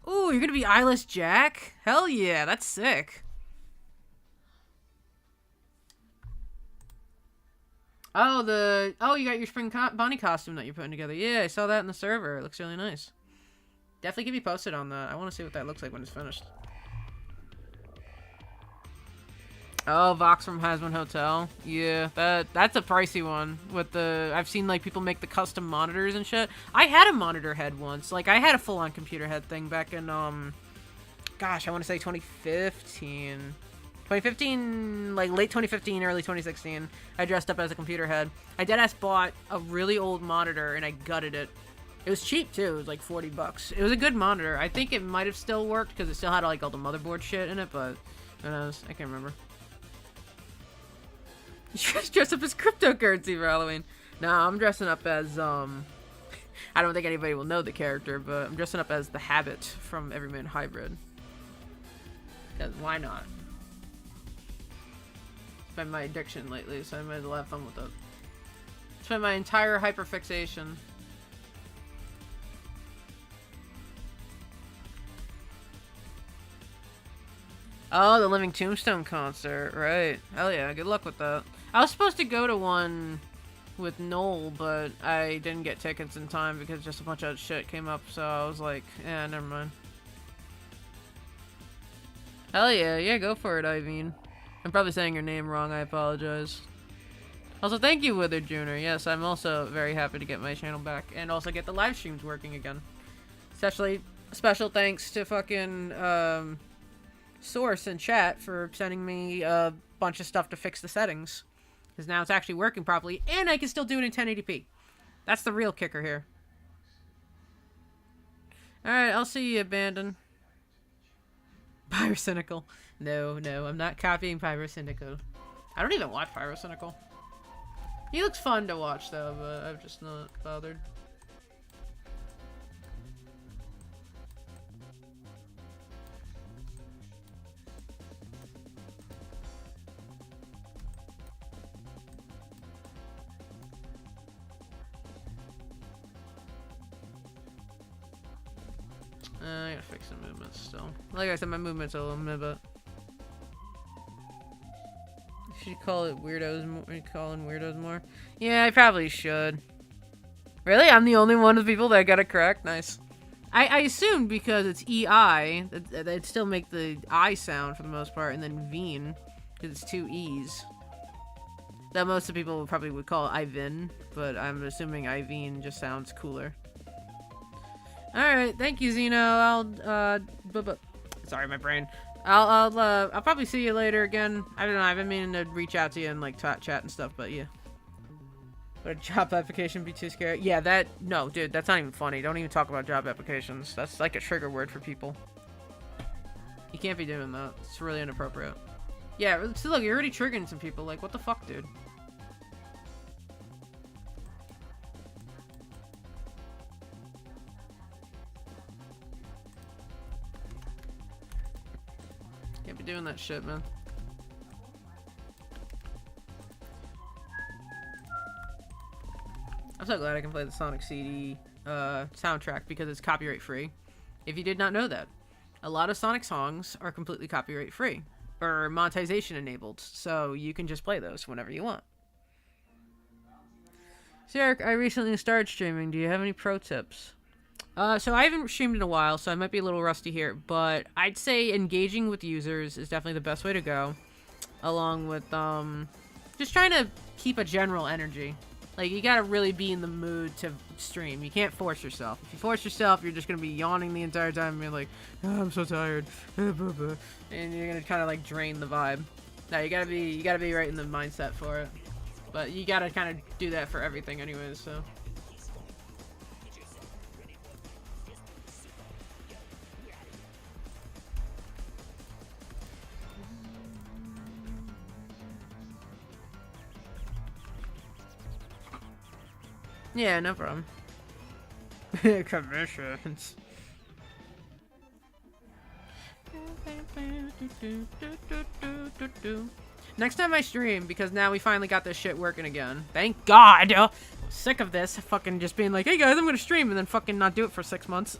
Ooh, you're gonna be Eyeless Jack? Hell yeah, that's sick. Oh, you got your spring Bonnie costume that you're putting together. Yeah, I saw that in the server. It looks really nice. Definitely keep me posted on that. I want to see what that looks like when it's finished. Oh, Vox from Hazbin Hotel. Yeah, that's a pricey one. With I've seen like people make the custom monitors and shit. I had a monitor head once. Like I had a full-on computer head thing back in gosh, I want to say 2015. 2015, like late 2015, early 2016. I dressed up as a computer head. I deadass bought a really old monitor and I gutted it. It was cheap too. It was like 40 bucks. It was a good monitor. I think it might have still worked because it still had like all the motherboard shit in it, but who knows? I can't remember. You dress up as cryptocurrency for Halloween. Nah, I'm dressing up as, I don't think anybody will know the character, but I'm dressing up as the Habit from Everyman Hybrid. Because why not? It's been my addiction lately, so I might as well have fun with it. It's been my entire hyperfixation. Oh, the Living Tombstone concert, right. Hell yeah, good luck with that. I was supposed to go to one with Noel, but I didn't get tickets in time because just a bunch of shit came up, so I was like, yeah, never mind. Hell yeah, yeah, go for it, Iveen. I'm probably saying your name wrong, I apologize. Also, thank you, Withered Junior. Yes, I'm also very happy to get my channel back, and also get the live streams working again. Especially, special thanks to fucking, Source and chat for sending me a bunch of stuff to fix the settings. Because now it's actually working properly, and I can still do it in 1080p. That's the real kicker here. Alright, I'll see you, Abandon. Pyrocynical. No, I'm not copying Pyrocynical. I don't even watch Pyrocynical. He looks fun to watch, though, but I'm just not bothered. I gotta fix the movements still. Like I said, my movements are a little meh, but you should call it weirdos. Calling weirdos more. Yeah, I probably should. Really, I'm the only one of the people that got it correct. Nice. I assumed because it's EI that they'd still make the I sound for the most part, and then Veen because it's two E's. That most of the people probably would call it Ivin, but I'm assuming Iveen just sounds cooler. Alright, thank you, Zeno. Sorry, my brain. I'll probably see you later again. I don't know, I've been meaning to reach out to you and, like, chat and stuff, but yeah. Would a job application be too scary? Yeah, no, dude, that's not even funny. Don't even talk about job applications. That's like a trigger word for people. You can't be doing that. It's really inappropriate. Yeah, so look, you're already triggering some people. Like, what the fuck, dude? Can't be doing that shit, man. I'm so glad I can play the Sonic CD soundtrack because it's copyright free. If you did not know that, a lot of Sonic songs are completely copyright free or monetization enabled, so you can just play those whenever you want. Zarek, I recently started streaming. Do you have any pro tips? So I haven't streamed in a while, so I might be a little rusty here, but I'd say engaging with users is definitely the best way to go, along with, just trying to keep a general energy. Like, you gotta really be in the mood to stream. You can't force yourself. If you force yourself, you're just gonna be yawning the entire time and being like, oh, I'm so tired, and you're gonna kind of, like, drain the vibe. No, you gotta be right in the mindset for it. But you gotta kind of do that for everything anyways, so... Yeah, no problem. Commissions. Next time I stream, because now we finally got this shit working again. Thank God! Sick of this. Fucking just being like, hey guys, I'm gonna stream, and then fucking not do it for 6 months.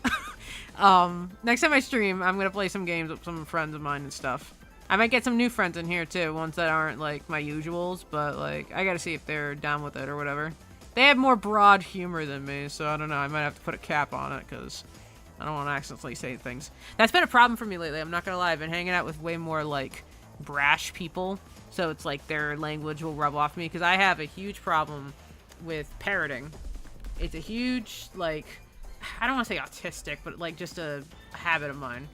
Next time I stream, I'm gonna play some games with some friends of mine and stuff. I might get some new friends in here too, ones that aren't like my usuals, but like, I gotta see if they're down with it or whatever. They have more broad humor than me, so I don't know. I might have to put a cap on it, because I don't want to accidentally say things. That's been a problem for me lately, I'm not gonna lie. I've been hanging out with way more, like, brash people, so it's like their language will rub off me, because I have a huge problem with parroting. It's a huge, like, I don't want to say autistic, but, like, just a habit of mine.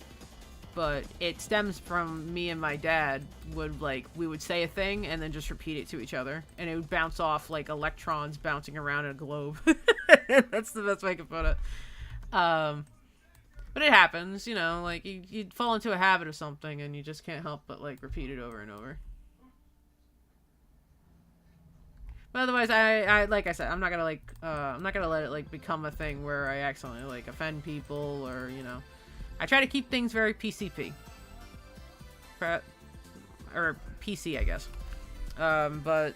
But it stems from me and my dad we would say a thing and then just repeat it to each other. And it would bounce off like electrons bouncing around in a globe. That's the best way I can put it. But it happens, you know, like you fall into a habit of something and you just can't help but like repeat it over and over. But otherwise, I like I said, I'm not gonna let it like become a thing where I accidentally like offend people or, you know. I try to keep things very PCP. Or PC, I guess. But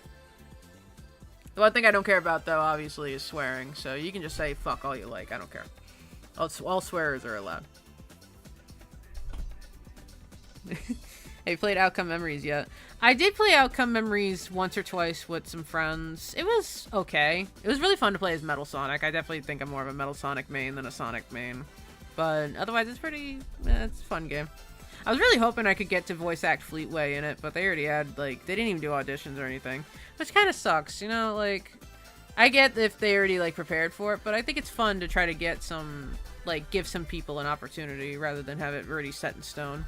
the one thing I don't care about, though, obviously, is swearing. So you can just say fuck all you like. I don't care. All swearers are allowed. Have you played Outcome Memories yet? I did play Outcome Memories once or twice with some friends. It was okay. It was really fun to play as Metal Sonic. I definitely think I'm more of a Metal Sonic main than a Sonic main. But otherwise, it's it's a fun game. I was really hoping I could get to voice act Fleetway in it, but they already had, like, they didn't even do auditions or anything. Which kind of sucks, you know, like, I get if they already, like, prepared for it, but I think it's fun to try to get some, like, give some people an opportunity rather than have it already set in stone.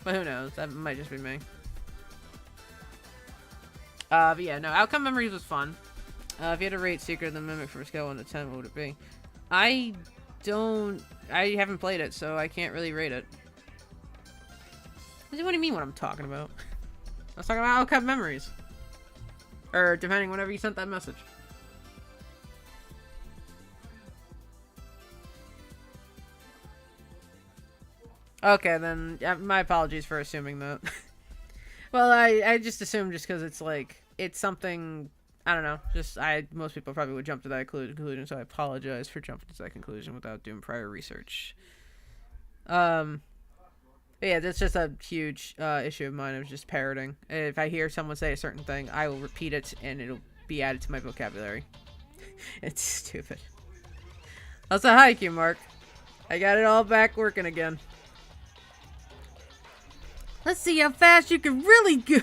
But who knows, that might just be me. But yeah, no, Outcome Memories was fun. If you had to rate Secret of the Mimic from a scale of 1 to 10, what would it be? I haven't played it, so I can't really rate it. What do you mean what I'm talking about? I was talking about Outcome Memories. Or, depending whenever you sent that message. Okay, then, yeah, my apologies for assuming that. Well, I just assumed just because it's like, it's something... I don't know. Most people probably would jump to that conclusion, so I apologize for jumping to that conclusion without doing prior research. But yeah, that's just a huge issue of mine. It was just parroting. If I hear someone say a certain thing, I will repeat it, and it'll be added to my vocabulary. It's stupid. That's a hi, Q Mark. I got it all back working again. Let's see how fast you can really go.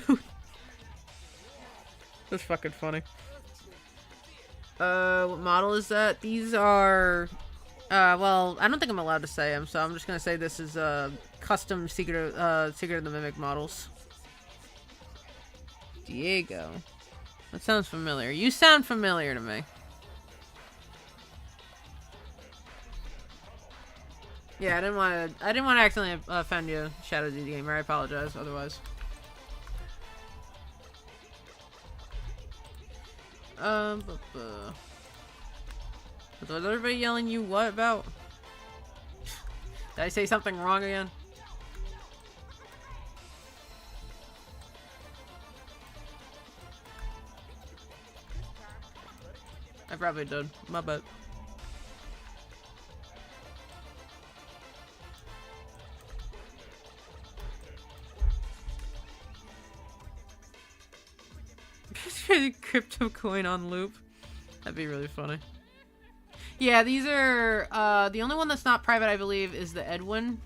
That's fucking funny. What model is that? These are, well, I don't think I'm allowed to say them, so I'm just gonna say this is, custom Secret of the Mimic models. Diego. That sounds familiar. You sound familiar to me. Yeah, I didn't want to accidentally offend you, Shadow Z Gamer. I apologize, otherwise. Was everybody yelling you what about? Did I say something wrong again? I probably did. My bad. Crypto coin on loop. That'd be really funny. Yeah, these are, the only one that's not private, I believe, is the Edwin.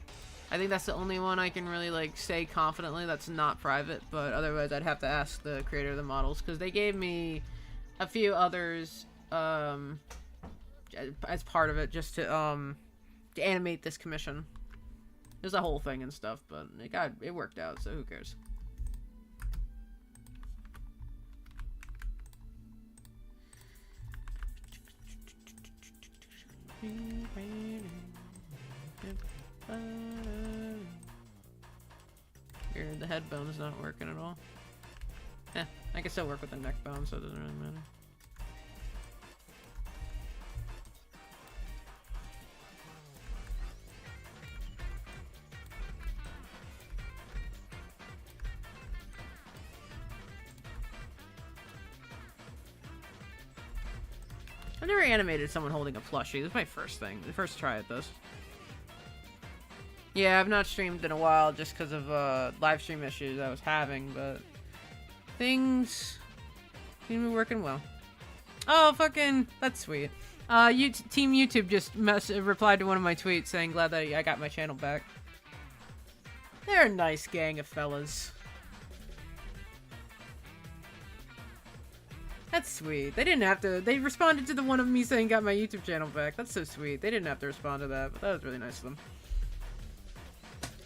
I think that's the only one I can really, like, say confidently that's not private, but otherwise I'd have to ask the creator of the models, because they gave me a few others, as part of it, just to animate this commission. There's a whole thing and stuff, but it worked out, so who cares? Weird, the head bone is not working at all. I can still work with the neck bone, so it doesn't really matter. I've never animated someone holding a plushie. This is my first thing. The first try at this. Yeah, I've not streamed in a while just because of live stream issues I was having, but things seem to be working well. Oh, fucking, that's sweet. Team YouTube just replied to one of my tweets saying glad that I got my channel back. They're a nice gang of fellas. That's sweet. They didn't have to. They responded to the one of me saying got my YouTube channel back. That's so sweet. They didn't have to respond to that, but that was really nice of them.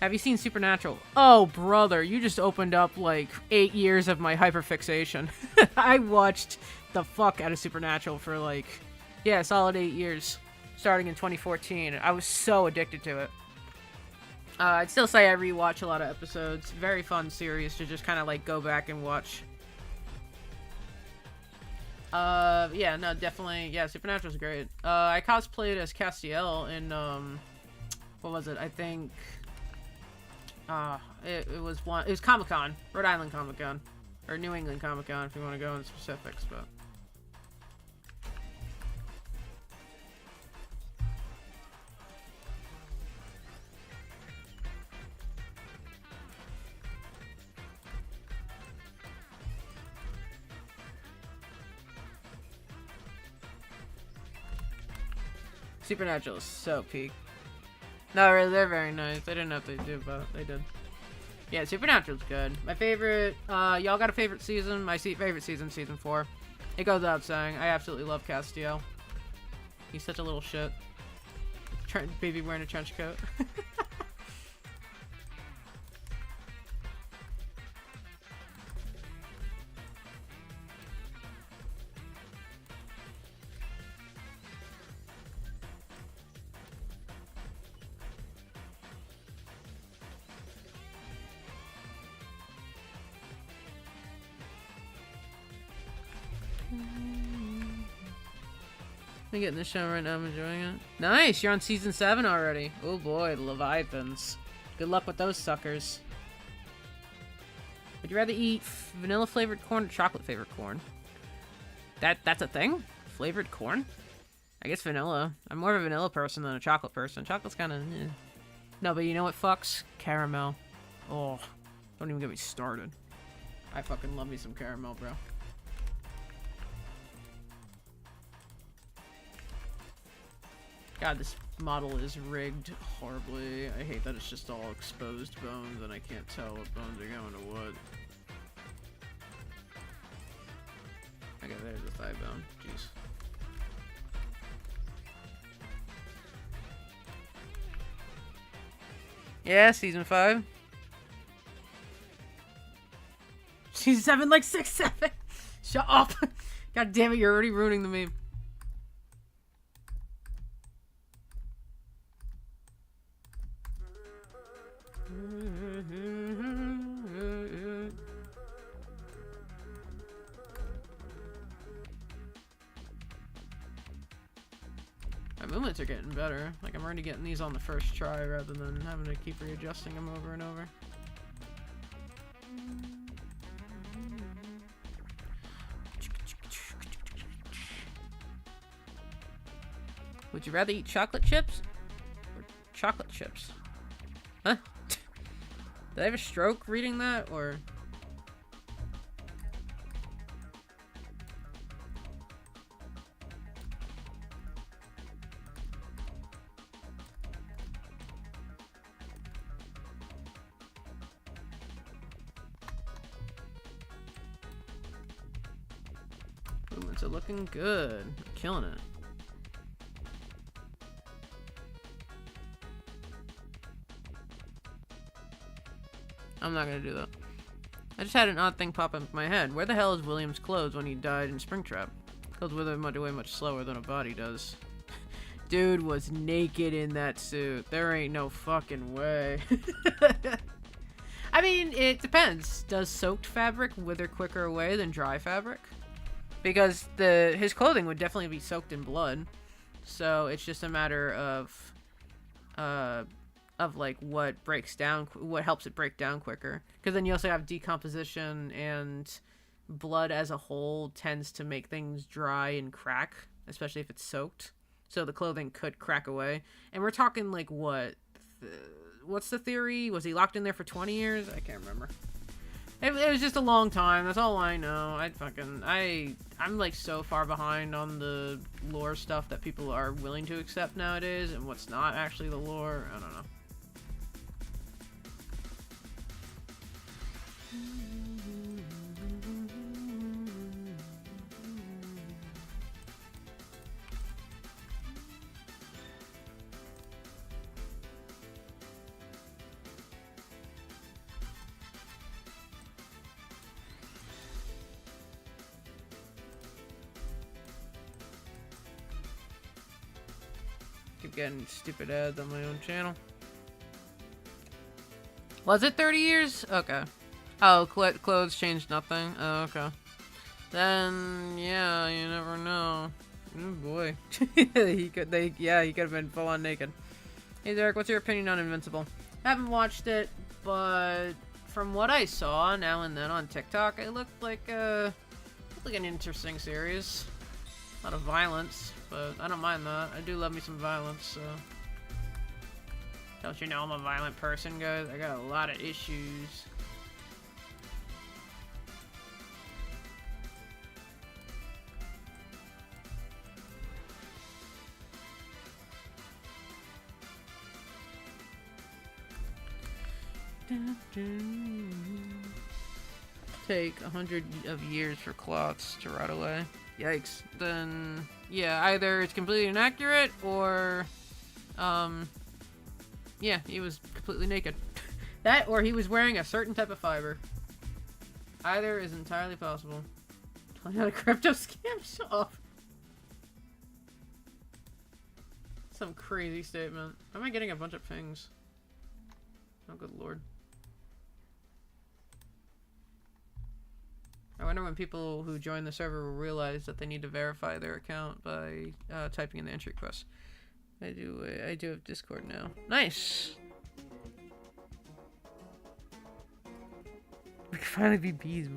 Have you seen Supernatural? Oh, brother, you just opened up like 8 years of my hyperfixation. I watched the fuck out of Supernatural for like, yeah, a solid 8 years, starting in 2014. I was so addicted to it. I'd still say I rewatch a lot of episodes. Very fun series to just kind of like go back and watch. Yeah, no, definitely, yeah, Supernatural's great. I cosplayed as Castiel in, what was it, I think, it was Comic-Con, Rhode Island Comic-Con, or New England Comic-Con, if you want to go into specifics, but... Supernatural is so peak. No, really, they're very nice. They didn't have to do, but they did. Yeah, Supernatural's good. My favorite, y'all got a favorite season? My favorite season, season 4. It goes without saying. I absolutely love Castiel. He's such a little shit. Baby wearing a trench coat. I'm getting this show right now. I'm enjoying it. Nice! You're on season 7 already. Oh boy, the Leviathans. Good luck with those suckers. Would you rather eat vanilla flavored corn or chocolate flavored corn? That's a thing? Flavored corn? I guess vanilla. I'm more of a vanilla person than a chocolate person. Chocolate's kind of... Eh. No, but you know what fucks? Caramel. Oh, don't even get me started. I fucking love me some caramel, bro. God, this model is rigged horribly. I hate that it's just all exposed bones and I can't tell what bones are going to what. Okay, there's the thigh bone. Jeez. Yeah, season 5. Season 7, like 6, 7. Shut up. God damn it, you're already ruining the meme. My movements are getting better. Like, I'm already getting these on the first try rather than having to keep readjusting them over and over. Would you rather eat chocolate chips or chocolate chips? Huh? Did I have a stroke reading that, or... Movements are looking good. Killing it. I'm not gonna do that. I just had an odd thing pop up in my head. Where the hell is William's clothes when he died in Springtrap? Clothes wither way much slower than a body does. Dude was naked in that suit. There ain't no fucking way. I mean, it depends. Does soaked fabric wither quicker away than dry fabric? Because his clothing would definitely be soaked in blood. So it's just a matter of like what breaks down, what helps it break down quicker. Because then you also have decomposition, and blood as a whole tends to make things dry and crack, especially if it's soaked. So the clothing could crack away. And we're talking like what? What's the theory? Was he locked in there for 20 years? I can't remember. It was just a long time. That's all I know. I'm like so far behind on the lore stuff that people are willing to accept nowadays, and what's not actually the lore. I don't know. Keep getting stupid ads on my own channel. Was it 30 years? Okay. Oh, clothes changed nothing. Oh, okay. Then, yeah, you never know. Oh boy. he could have been full on naked. Hey Derek, what's your opinion on Invincible? Haven't watched it, but from what I saw now and then on TikTok, it looked like an interesting series. A lot of violence, but I don't mind that. I do love me some violence, so. Don't you know I'm a violent person, guys? I got a lot of issues. Take 100 of years for clots to rot away. Yikes. Then, yeah, either it's completely inaccurate or, yeah, he was completely naked. That, or he was wearing a certain type of fiber. Either is entirely possible. Not a crypto scam shop. Some crazy statement. Am I getting a bunch of pings? Oh, good lord. I wonder when people who join the server will realize that they need to verify their account by typing in the entry request. I do have Discord now. Nice! We can finally be bees.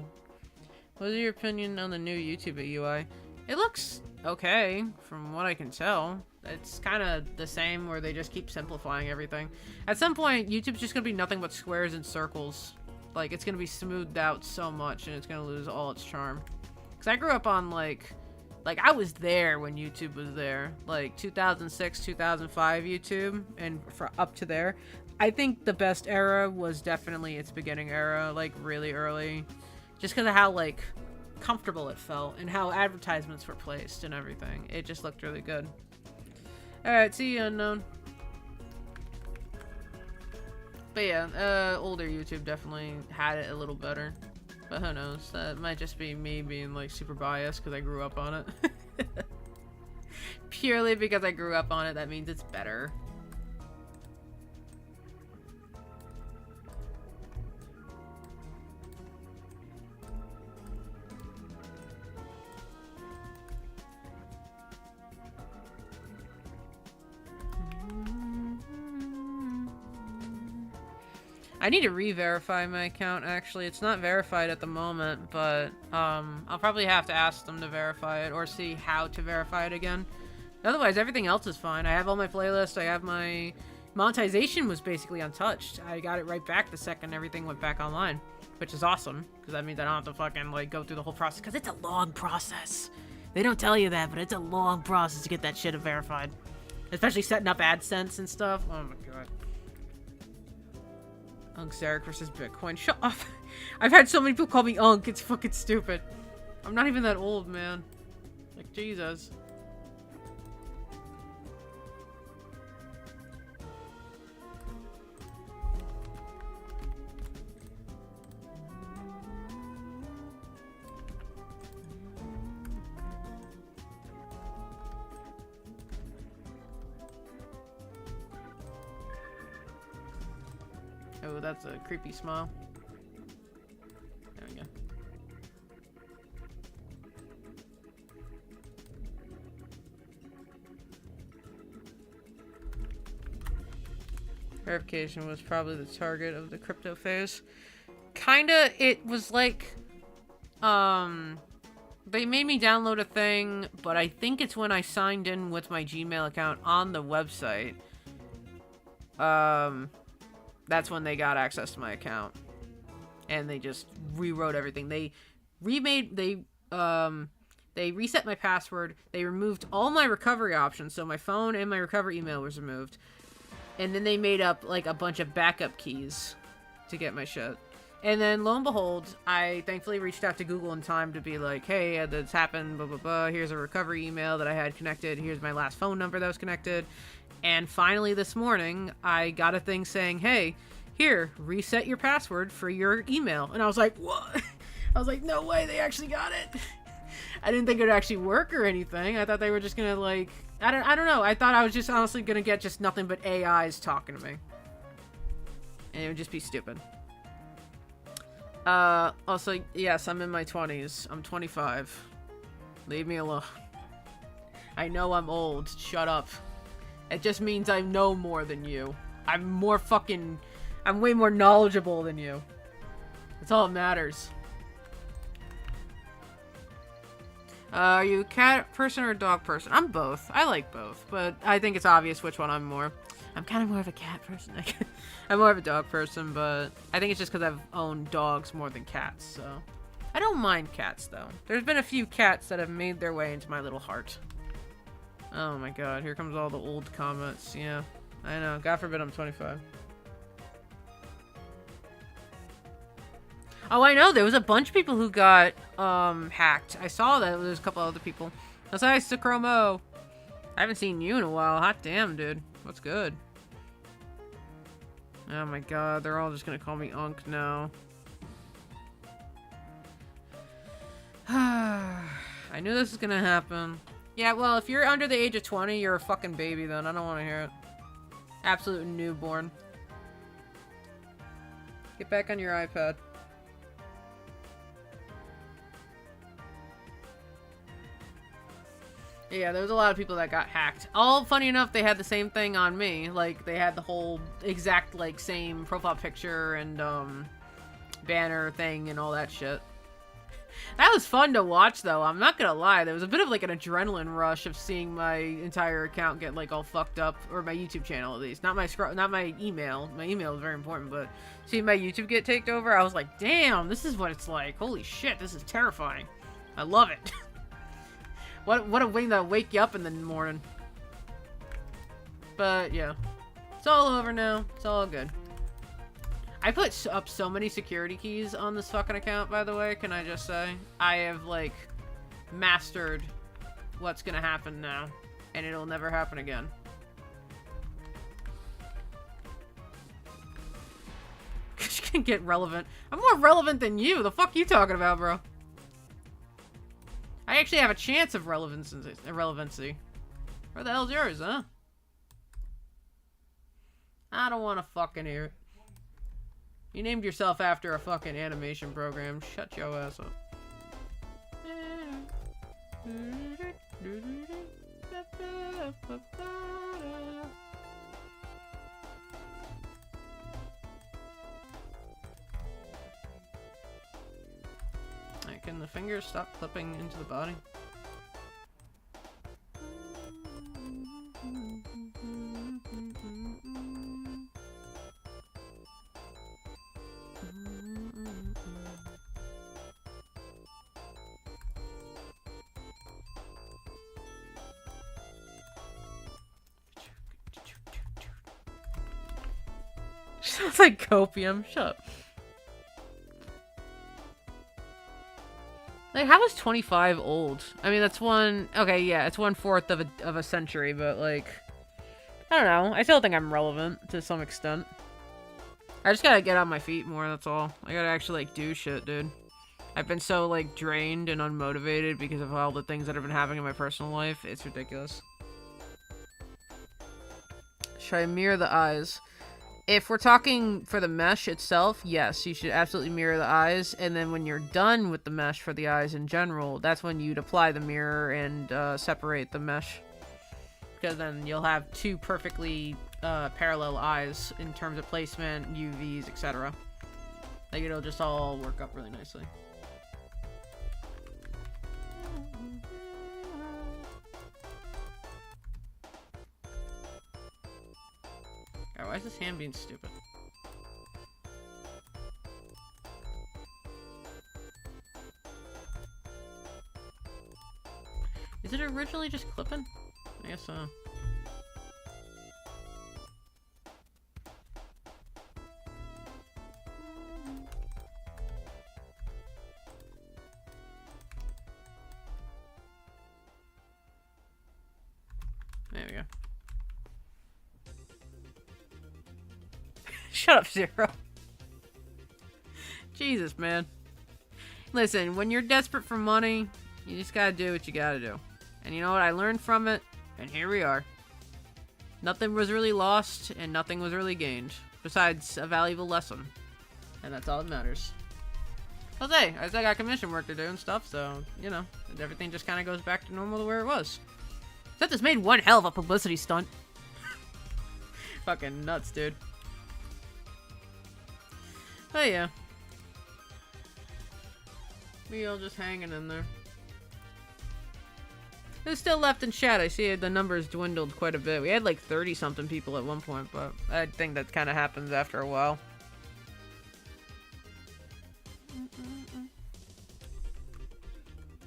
What is your opinion on the new YouTube UI? It looks okay, from what I can tell. It's kind of the same, where they just keep simplifying everything. At some point, YouTube's just gonna be nothing but squares and circles. Like, it's gonna be smoothed out so much, and it's gonna lose all its charm. Because I grew up on, like, I was there when YouTube was there. Like, 2006, 2005 YouTube, and up to there. I think the best era was definitely its beginning era, like, really early. Just because of how, like, comfortable it felt, and how advertisements were placed and everything. It just looked really good. Alright, see you, Unknown. But yeah, older YouTube definitely had it a little better. But who knows? That might just be me being like super biased because I grew up on it. Purely because I grew up on it, that means it's better. I need to re-verify my account, actually. It's not verified at the moment, but I'll probably have to ask them to verify it or see how to verify it again. Otherwise, everything else is fine. I have all my playlists. I have my... Monetization was basically untouched. I got it right back the second everything went back online, which is awesome, because that means I don't have to fucking, like, go through the whole process, because it's a long process. They don't tell you that, but it's a long process to get that shit verified. Especially setting up AdSense and stuff. Oh my god. Unk Zarek versus Bitcoin. Shut up. I've had so many people call me Unk. It's fucking stupid. I'm not even that old, man. Like, Jesus. Oh, that's a creepy smile. There we go. Verification was probably the target of the crypto phase. Kinda, it was like, they made me download a thing, but I think it's when I signed in with my Gmail account on the website. That's when they got access to my account. And they just rewrote everything. They reset my password. They removed all my recovery options, so my phone and my recovery email was removed. And then they made up, like, a bunch of backup keys to get my shit. And then, lo and behold, I thankfully reached out to Google in time to be like, hey, this happened, blah, blah, blah. Here's a recovery email that I had connected. Here's my last phone number that was connected. And finally this morning, I got a thing saying, hey, here, reset your password for your email. And I was like, what? I was like, no way, they actually got it. I didn't think it would actually work or anything. I thought they were just gonna, like, I don't know. I thought I was just honestly gonna get just nothing but AIs talking to me. And it would just be stupid. Also, yes, I'm in my 20s. I'm 25. Leave me alone. I know I'm old. Shut up. It just means I know more than you. I'm way more knowledgeable than you. That's all that matters. Are you a cat person or a dog person? I'm both. I like both, but I think it's obvious which one I'm more. I'm kind of more of a cat person. I'm more of a dog person, but I think it's just because I've owned dogs more than cats, so. I don't mind cats, though. There's been a few cats that have made their way into my little heart. Oh my god, here comes all the old comments. Yeah, I know. God forbid I'm 25. Oh, I know. There was a bunch of people who got, hacked. I saw that. There's a couple other people. That's nice, Sakromo. I haven't seen you in a while. Hot damn, dude. What's good? Oh my god, they're all just gonna call me Unk now. I knew this was gonna happen. Yeah, well, if you're under the age of 20, you're a fucking baby then. I don't want to hear it. Absolute newborn. Get back on your iPad. Yeah, there was a lot of people that got hacked. All funny enough, they had the same thing on me. Like, they had the whole exact, like, same profile picture and, banner thing and all that shit. That was fun to watch, though. I'm not gonna lie. There was a bit of, like, an adrenaline rush of seeing my entire account get, like, all fucked up. Or my YouTube channel, at least. Not my email. My email is very important, but seeing my YouTube get taken over, I was like, damn, this is what it's like. Holy shit, this is terrifying. I love it. What a thing that'll wake you up in the morning. But, yeah. It's all over now. It's all good. I put up so many security keys on this fucking account, by the way. Can I just say? I have, like, mastered what's gonna happen now. And it'll never happen again. You can get relevant. I'm more relevant than you. The fuck you talking about, bro? I actually have a chance of irrelevancy. Where the hell's yours, huh? I don't want to fucking hear it. You named yourself after a fucking animation program. Shut your ass up. Can the fingers stop clipping into the body? Sounds like copium. Shut up. Like, how is 25 old? I mean, that's one... Okay, yeah, it's 1/4 of a century, but, like... I don't know. I still think I'm relevant to some extent. I just gotta get on my feet more, that's all. I gotta actually, like, do shit, dude. I've been so, like, drained and unmotivated because of all the things that have been happening in my personal life. It's ridiculous. Should I mirror the eyes? If we're talking for the mesh itself, yes, you should absolutely mirror the eyes. And then when you're done with the mesh for the eyes in general, that's when you'd apply the mirror and separate the mesh. Because then you'll have two perfectly parallel eyes in terms of placement, UVs, etc. Like, it'll just all work up really nicely. God, why is this hand being stupid? Is it originally just clipping? I guess so. There we go. Shut up, Zero. Jesus, man. Listen, when you're desperate for money, you just gotta do what you gotta do. And you know what? I learned from it, and here we are. Nothing was really lost, and nothing was really gained. Besides a valuable lesson. And that's all that matters. Well, hey, I still got commission work to do and stuff, so, you know, everything just kind of goes back to normal to where it was. Except this made one hell of a publicity stunt. Fucking nuts, dude. Oh yeah. We all just hanging in there. Who's still left in chat? I see the numbers dwindled quite a bit. We had like 30-something people at one point, but I think that kind of happens after a while.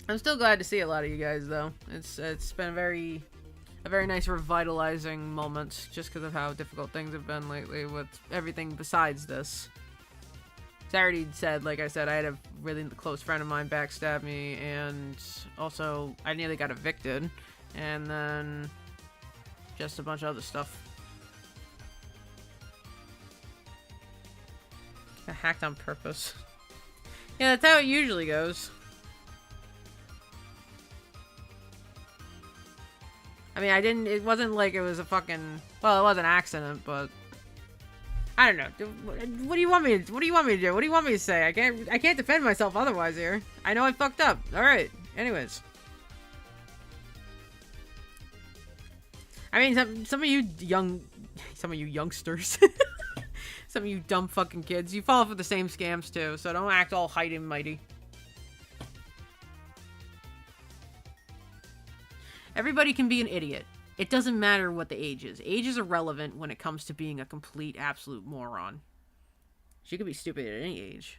I'm still glad to see a lot of you guys, though. It's been a very nice revitalizing moment, just because of how difficult things have been lately with everything besides this. I already said, like I said, I had a really close friend of mine backstab me, and also I nearly got evicted, and then just a bunch of other stuff. I hacked on purpose. Yeah, that's how it usually goes. I mean, it wasn't like it was a fucking, well, it was an accident, but I don't know. What do you want me to do? What do you want me to say? I can't defend myself otherwise here. I know I fucked up. All right. Anyways. I mean, some of you youngsters, some of you dumb fucking kids, you fall for the same scams too, so don't act all high and mighty. Everybody can be an idiot. It doesn't matter what the age is. Age is irrelevant when it comes to being a complete, absolute moron. She could be stupid at any age.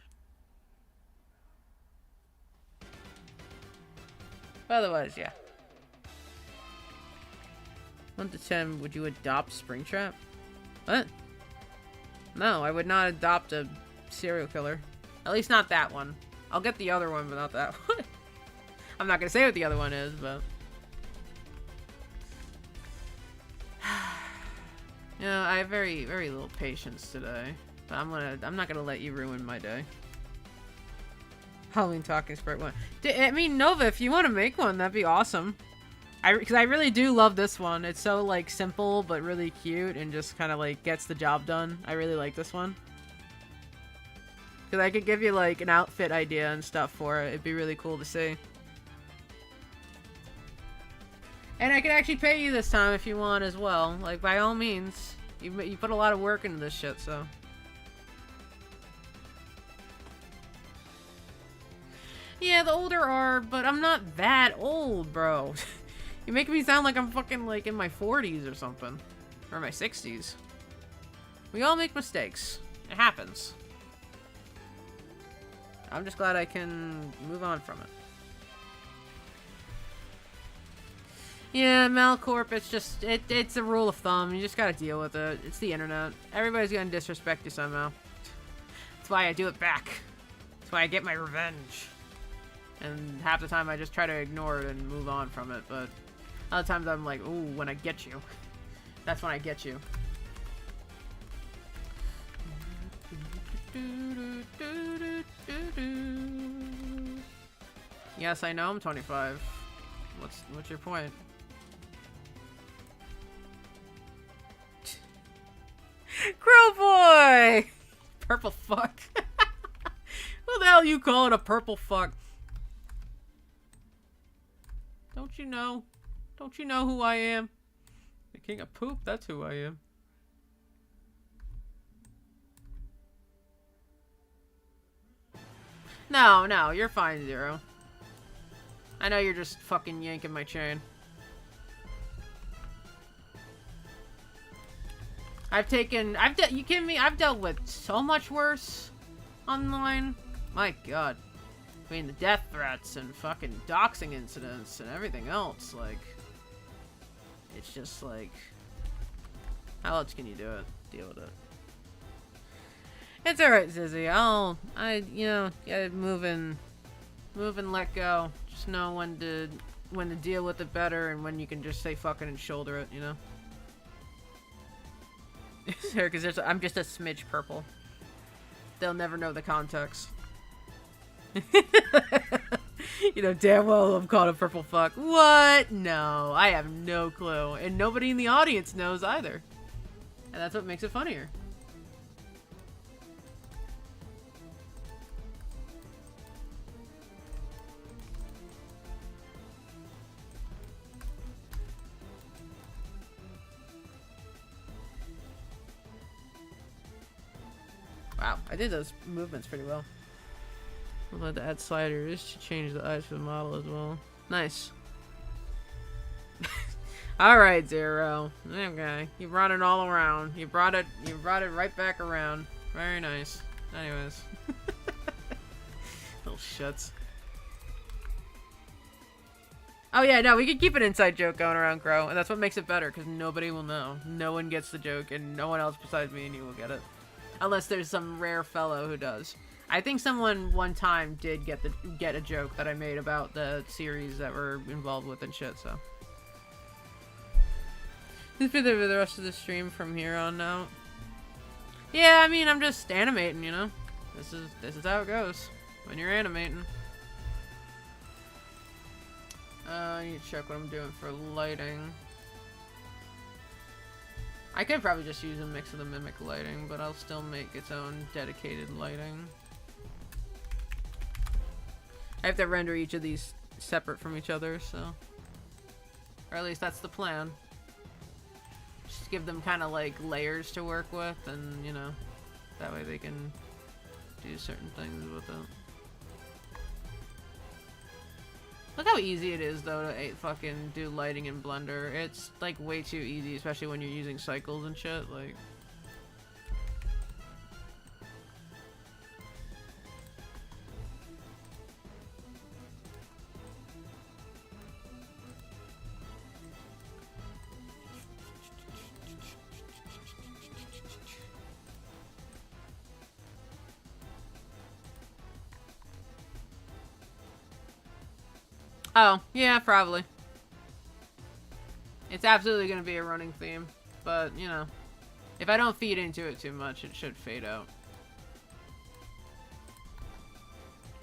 But otherwise, yeah. 1 to 10, would you adopt Springtrap? What? No, I would not adopt a serial killer. At least not that one. I'll get the other one, but not that one. I'm not gonna say what the other one is, but... Yeah, I have very little patience today. But I'm not gonna let you ruin my day. Halloween Talking Sprite one. I mean, Nova, if you want to make one, that'd be awesome. Because I really do love this one. It's so, like, simple, but really cute, and just kind of, like, gets the job done. I really like this one. Because I could give you, like, an outfit idea and stuff for it. It'd be really cool to see. And I could actually pay you this time if you want as well. Like, by all means. You put a lot of work into this shit, so. Yeah, the older are, but I'm not that old, bro. You're making me sound like I'm fucking, like, in my 40s or something. Or my 60s. We all make mistakes. It happens. I'm just glad I can move on from it. Yeah, Malcorp, it's just, it's a rule of thumb. You just gotta deal with it. It's the internet. Everybody's gonna disrespect you somehow. That's why I do it back. That's why I get my revenge. And half the time I just try to ignore it and move on from it, but other times I'm like, ooh, when I get you. That's when I get you. Yes, I know I'm 25. What's your point? Crow boy! Purple fuck. Who the hell you calling a purple fuck? Don't you know? Don't you know who I am? The king of poop, that's who I am. No, no, you're fine, Zero. I know you're just fucking yanking my chain. You kidding me? I've dealt with so much worse online. My god. I mean, the death threats and fucking doxing incidents and everything else, like, it's just like, how else can you do it? Deal with it. It's alright, Zizzy. You know, gotta move and let go. Just know when to deal with it better and when you can just say fucking and shoulder it, you know? Because I'm just a smidge purple. They'll never know the context. You know damn well I'm called a purple fuck. What? No, I have no clue. And nobody in the audience knows either. And that's what makes it funnier. Wow, I did those movements pretty well. I'll have to add sliders to change the eyes for the model as well. Nice. Alright, Zero. Okay. You brought it all around. You brought it right back around. Very nice. Anyways. Little shits. Oh yeah, no, we can keep an inside joke going around Crow, and that's what makes it better, because nobody will know. No one gets the joke, and no one else besides me and you will get it. Unless there's some rare fellow who does. I think someone one time did get a joke that I made about the series that we're involved with and shit, so. This be the rest of the stream from here on out. Yeah, I mean, I'm just animating, you know? This is how it goes when you're animating. I need to check what I'm doing for lighting. I could probably just use a mix of the Mimic lighting, but I'll still make its own dedicated lighting. I have to render each of these separate from each other, so. Or at least that's the plan. Just give them kind of like layers to work with, and you know, that way they can do certain things with it. Look how easy it is, though, to fucking do lighting in Blender. It's, like, way too easy, especially when you're using cycles and shit, like... Oh, yeah, probably. It's absolutely going to be a running theme, but, you know, if I don't feed into it too much, it should fade out.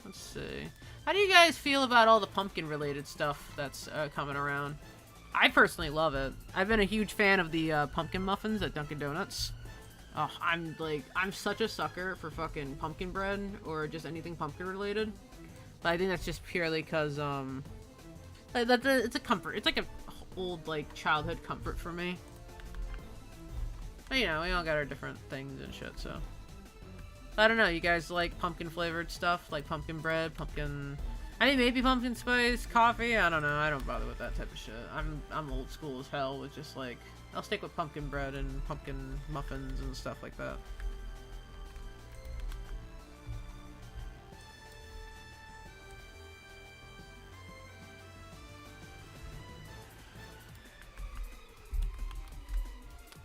Let's see. How do you guys feel about all the pumpkin-related stuff that's coming around? I personally love it. I've been a huge fan of the pumpkin muffins at Dunkin' Donuts. Oh, I'm such a sucker for fucking pumpkin bread or just anything pumpkin-related. But I think that's just purely because, it's a comfort. It's like an old, like, childhood comfort for me. But, you know, we all got our different things and shit, so. I don't know, you guys like pumpkin-flavored stuff? Like pumpkin bread, pumpkin... I mean, maybe pumpkin spice, coffee? I don't know. I don't bother with that type of shit. I'm old school as hell with just, like... I'll stick with pumpkin bread and pumpkin muffins and stuff like that.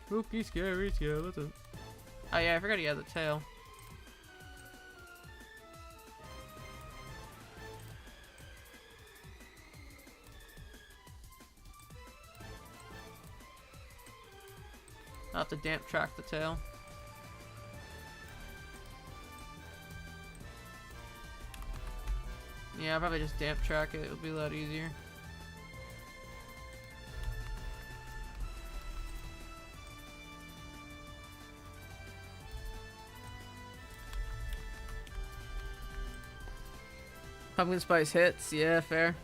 Spooky, scary skeleton. Oh yeah, I forgot he had the tail. I'll have to damp track the tail. Yeah, I'll probably just damp track it. It'll be a lot easier. Pumpkin spice hits. Yeah, fair.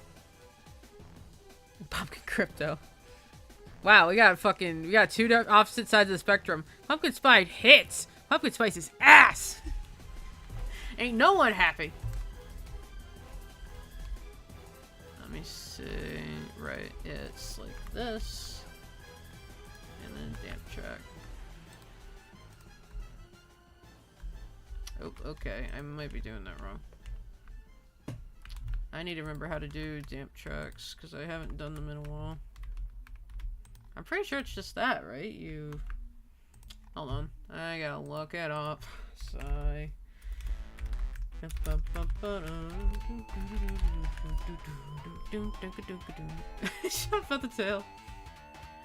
Pumpkin crypto. Wow, we got two opposite sides of the spectrum. Pumpkin spice hits. Pumpkin spice is ass. Ain't no one happy. Let me see. Right, it's like this. And then damp track. Oh, okay. I might be doing that wrong. I need to remember how to do damp tracks, because I haven't done them in a while. I'm pretty sure it's just that, right? Hold on. I gotta look it up. Sigh. Shut up about the tail.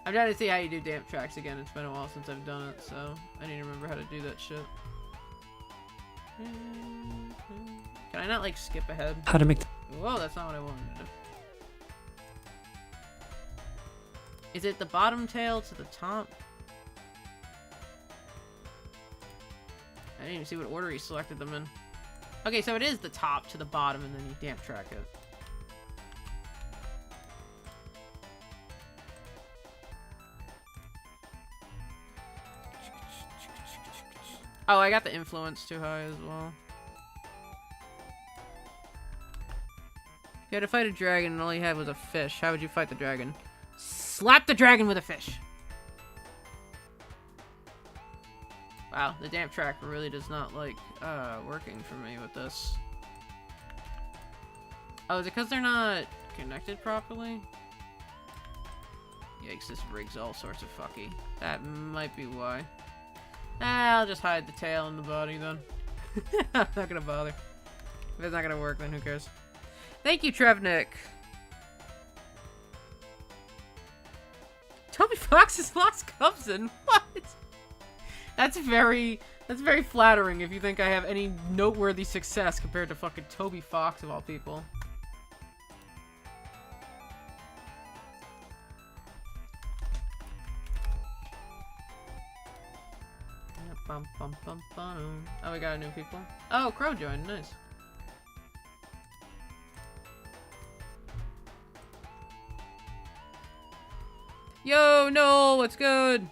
I'm trying to see how you do damp tracks again. It's been a while since I've done it, so I need to remember how to do that shit. Can I not, like, skip ahead? How to make... Whoa, that's not what I wanted to do. Is it the bottom tail to the top? I didn't even see what order he selected them in. Okay, so it is the top to the bottom, and then you damp track it. Oh, I got the influence too high as well. You had to fight a dragon and all you had was a fish. How would you fight the dragon? Slap the dragon with a fish! Wow, the damp track really does not like working for me with this. Oh, is it because they're not connected properly? Yikes, this rig's all sorts of fucky. That might be why. I'll just hide the tail and the body then. I'm not gonna bother. If it's not gonna work, then who cares? Thank you, Trevnik. Toby Fox's lost Cubson. What? That's very flattering if you think I have any noteworthy success compared to fucking Toby Fox of all people. Oh, we got new people. Oh, Crow joined. Nice. Yo, Noel, what's good?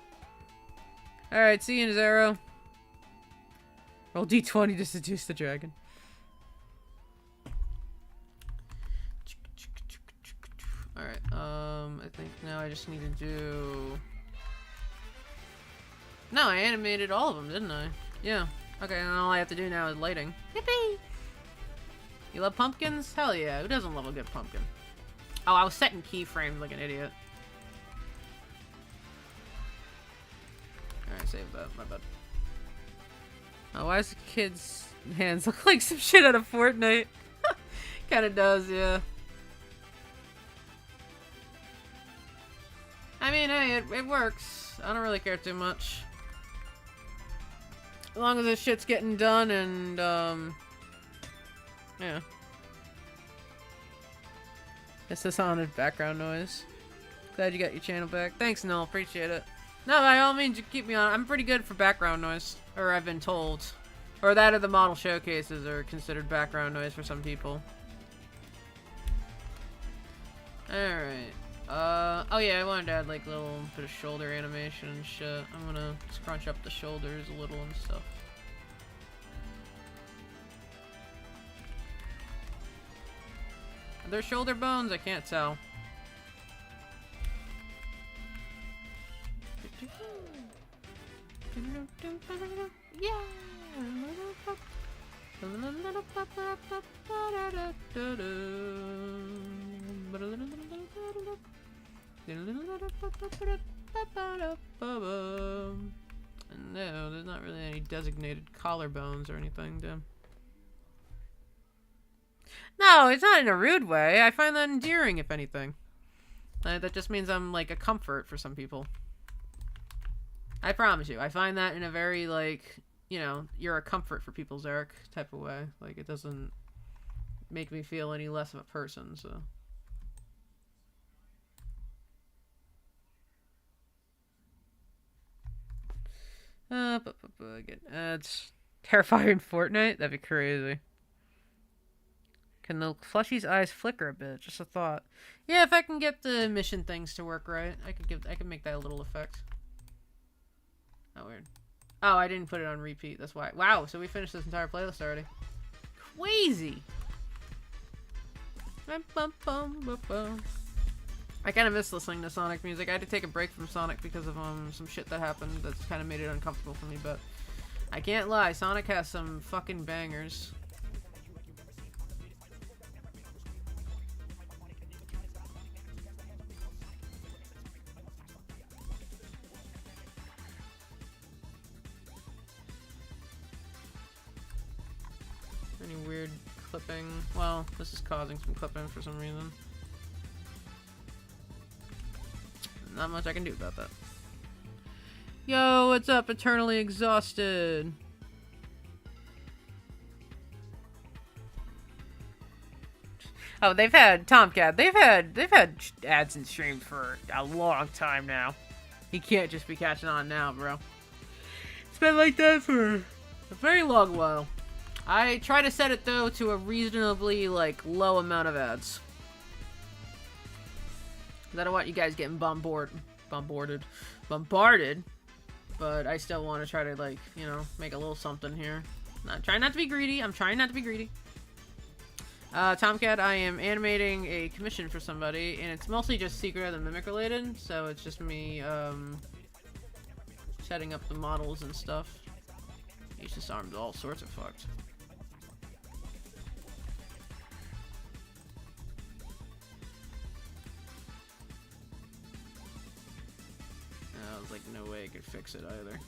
Alright, see you in Zero. Roll D20 to seduce the dragon. Alright, I think now I just need to do... No, I animated all of them, didn't I? Yeah. Okay, and all I have to do now is lighting. Yippee! You love pumpkins? Hell yeah, who doesn't love a good pumpkin? Oh, I was setting keyframes like an idiot. Alright, save that. My bad. Oh, why does the kid's hands look like some shit out of Fortnite? Kinda does, yeah. I mean, hey, it works. I don't really care too much. As long as this shit's getting done and, yeah. It's this haunted background noise. Glad you got your channel back. Thanks, Noel. Appreciate it. No, by all means, you keep me on. I'm pretty good for background noise. Or I've been told. Or that or the model showcases are considered background noise for some people. Alright. Oh yeah, I wanted to add like a little bit of shoulder animation and shit. I'm gonna scrunch up the shoulders a little and stuff. Are there shoulder bones? I can't tell. Yeah. No, there's not really any designated collarbones or anything, Dim. No, it's not in a rude way. I find that endearing, if anything. That just means I'm like a comfort for some people. I promise you. I find that in a very, like, you know, you're a comfort for people, Zarek, type of way. Like, it doesn't make me feel any less of a person, so. Get ads. Terrifying Fortnite? That'd be crazy. Can the Flushy's eyes flicker a bit? Just a thought. Yeah, if I can get the mission things to work right, I could make that a little effect. Oh, weird. Oh, I didn't put it on repeat. That's why. Wow, so we finished this entire playlist already. Crazy. I kind of miss listening to Sonic music. I had to take a break from Sonic because of some shit that happened that's kind of made it uncomfortable for me, but I can't lie, Sonic has some fucking bangers. Any weird clipping? Well, this is causing some clipping for some reason. Not much I can do about that. Yo, what's up, Eternally Exhausted? Oh, they've had Tomcat. They've had ads in stream for a long time now. He can't just be catching on now, bro. It's been like that for a very long while. I try to set it though to a reasonably like low amount of ads. I don't want you guys getting bombarded, but I still want to try to, like, you know, make a little something here. Trying not to be greedy. I'm trying not to be greedy. Tomcat, I am animating a commission for somebody, and it's mostly just Secret of the Mimic related, so it's just me, setting up the models and stuff. He's just armed all sorts of fucked. I was like, no way I could fix it either.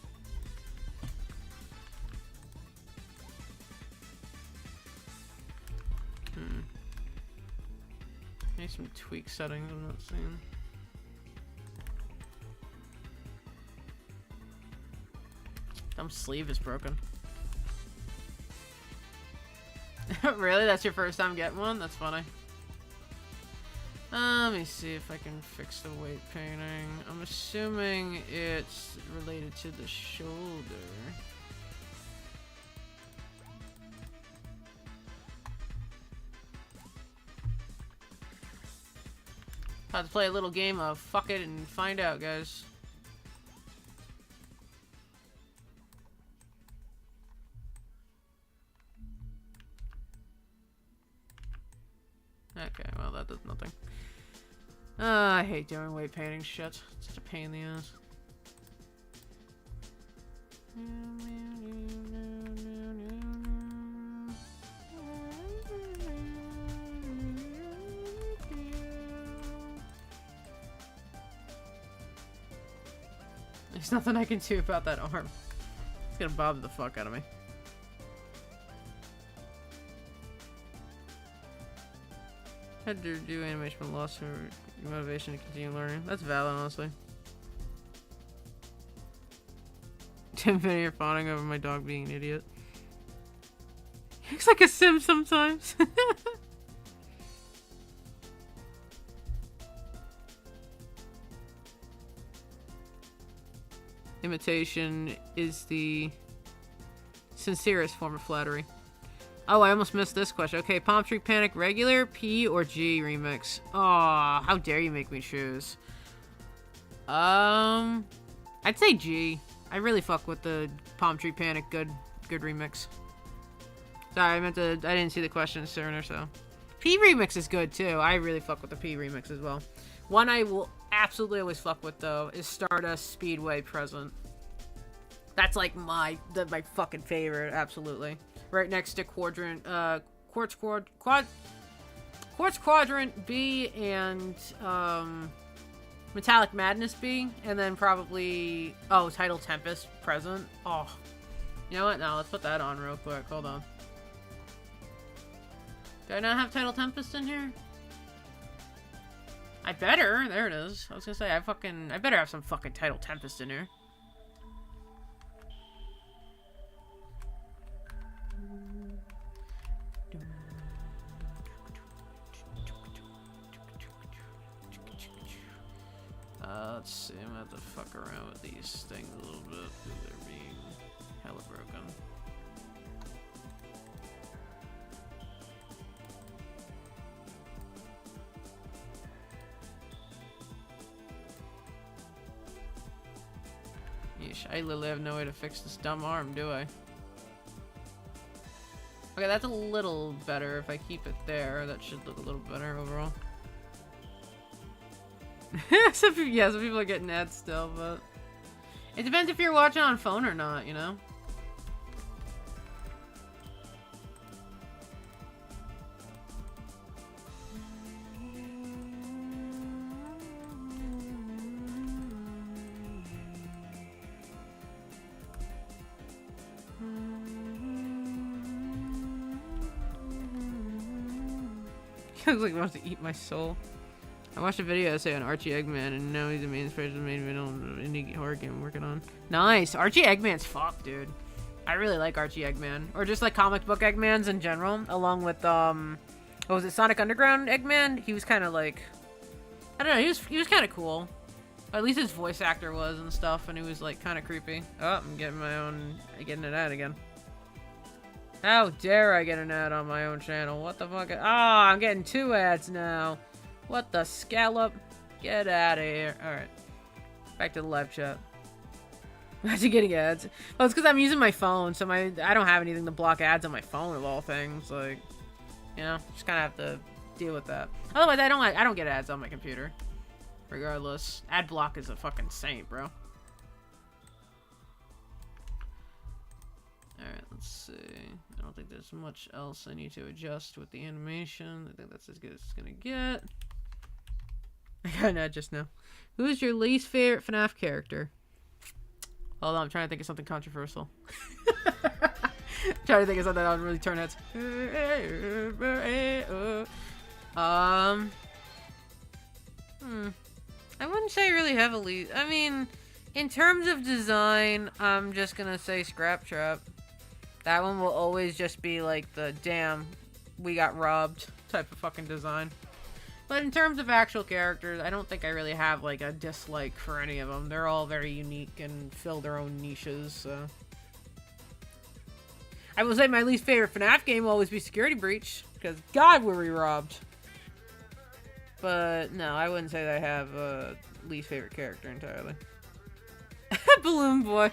Maybe some tweak settings I'm not seeing. Dumb sleeve is broken. Really? That's your first time getting one? That's funny. Let me see if I can fix the weight painting. I'm assuming it's related to the shoulder. About to play a little game of fuck it and find out, guys. Okay, well that does nothing. I hate doing weight painting shit. It's such a pain in the ass. There's nothing I can do about that arm. It's gonna bother the fuck out of me. Had to do animation but lost her motivation to continue learning. That's valid, honestly. Tim Vinny are fawning over my dog being an idiot. He looks like a sim sometimes. Imitation is the sincerest form of flattery. Oh, I almost missed this question. Okay, Palm Tree Panic regular, P or G remix? Aw, how dare you make me choose? I'd say G. I really fuck with the Palm Tree Panic good remix. Sorry, I didn't see the question sooner, so. P remix is good too. I really fuck with the P remix as well. One I will absolutely always fuck with though is Stardust Speedway Present. That's like my fucking favorite, absolutely. Right next to Quartz Quadrant B and Metallic Madness B, and then probably Tidal Tempest Present. Oh, you know what? No, let's put that on real quick. Hold on. Do I not have Tidal Tempest in here? I better. There it is. I was gonna say I better have some fucking Tidal Tempest in here. let's see. I'm gonna have to fuck around with these things a little bit because they're being hella broken. Yeesh, I literally have no way to fix this dumb arm, do I? Okay, that's a little better. If I keep it there, that should look a little better overall. some people are getting ads still, but it depends if you're watching on phone or not, you know? He looks like he wants to eat my soul. I watched a video essay on Archie Eggman, and now he's the main inspiration of the main indie horror game I'm working on. Nice! Archie Eggman's fuck, dude. I really like Archie Eggman. Or just like comic book Eggmans in general, along with, what was it, Sonic Underground Eggman? He was kind of like, I don't know, he was kind of cool. At least his voice actor was and stuff, and he was like kind of creepy. Oh, I'm getting getting an ad again. How dare I get an ad on my own channel? What the fuck? Ah, I'm getting 2 ads now. What the scallop? Get out of here. Alright. Back to the live chat. Imagine getting ads. Well, it's because I'm using my phone, so I don't have anything to block ads on my phone of all things. Like, you know, just kind of have to deal with that. Otherwise, I don't get ads on my computer. Regardless. Ad block is a fucking saint, bro. Alright, let's see. I don't think there's much else I need to adjust with the animation. I think that's as good as it's gonna get. I got an ad just now. Who is your least favorite FNAF character? Hold on, I'm trying to think of something controversial. Trying to think of something that would really turn heads. I wouldn't say I really have a least. I mean, in terms of design, I'm just gonna say Scrap Trap. That one will always just be like the damn, we got robbed type of fucking design. But in terms of actual characters, I don't think I really have like a dislike for any of them. They're all very unique and fill their own niches, so. I will say my least favorite FNAF game will always be Security Breach, because God were we robbed. But no, I wouldn't say that I have a least favorite character entirely. Balloon Boy.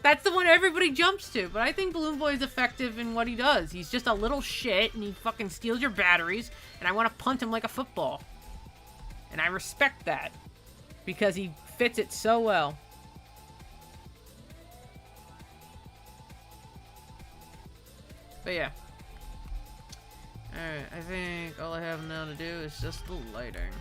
That's the one everybody jumps to, but I think Balloon Boy is effective in what he does. He's just a little shit, and he fucking steals your batteries, and I want to punt him like a football. And I respect that, because he fits it so well. But yeah. Alright, I think all I have now to do is just the lighting.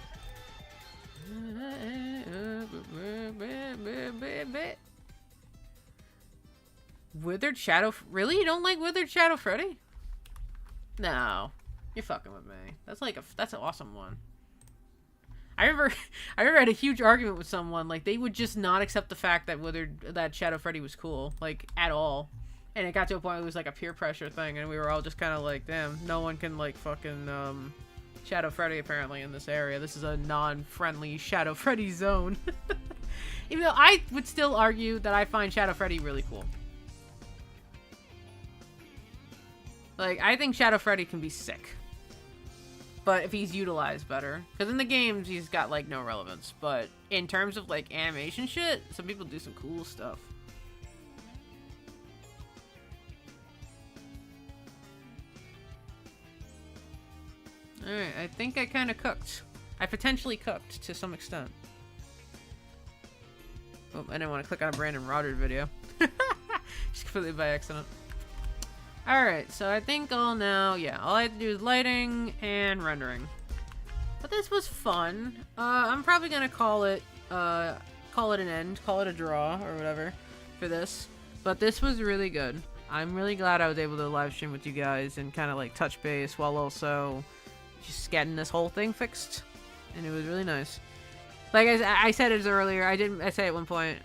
Withered Shadow? Really? You don't like Withered Shadow Freddy? No. You're fucking with me. That's like that's an awesome one. I remember I had a huge argument with someone, like they would just not accept the fact that Shadow Freddy was cool, like at all. And it got to a point where it was like a peer pressure thing, and we were all just kind of like, damn, no one can like fucking Shadow Freddy apparently in this area. This is a non-friendly Shadow Freddy zone. Even though I would still argue that I find Shadow Freddy really cool. Like, I think Shadow Freddy can be sick. But if he's utilized better. Because in the games, he's got, like, no relevance. But in terms of, like, animation shit, some people do some cool stuff. Alright, I think I kind of cooked. I potentially cooked to some extent. Oh, I didn't want to click on a Brandon Rodgers video. Just completely by accident. Alright, so I think all I have to do is lighting and rendering. But this was fun. I'm probably gonna call it an end, call it a draw, or whatever, for this. But this was really good. I'm really glad I was able to live stream with you guys and kind of like touch base while also just getting this whole thing fixed. And it was really nice. Like I said it earlier, I said at one point,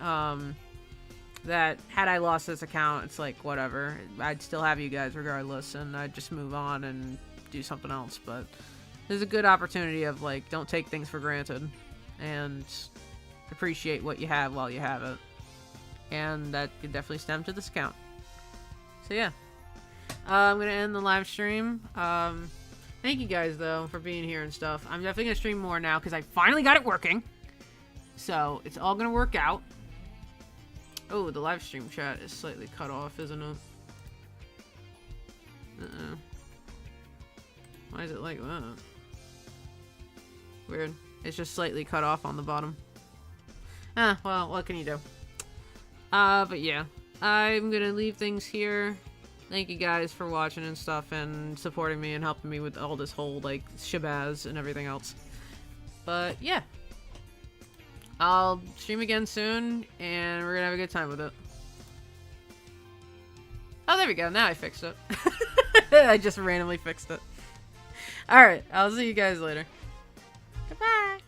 that had I lost this account, it's like, whatever. I'd still have you guys regardless, and I'd just move on and do something else. But there's a good opportunity of, like, don't take things for granted. And appreciate what you have while you have it. And that could definitely stem to this account. So yeah. I'm going to end the live stream. Thank you guys, though, for being here and stuff. I'm definitely going to stream more now because I finally got it working. So, it's all going to work out. Oh, the live stream chat is slightly cut off, isn't it? Uh-oh. Why is it like that? Weird. It's just slightly cut off on the bottom. Ah, well, what can you do? But yeah. I'm going to leave things here. Thank you guys for watching and stuff and supporting me and helping me with all this whole, like, shabazz and everything else. But, yeah. I'll stream again soon, and we're gonna have a good time with it. Oh, there we go. Now I fixed it. I just randomly fixed it. Alright, I'll see you guys later. Goodbye!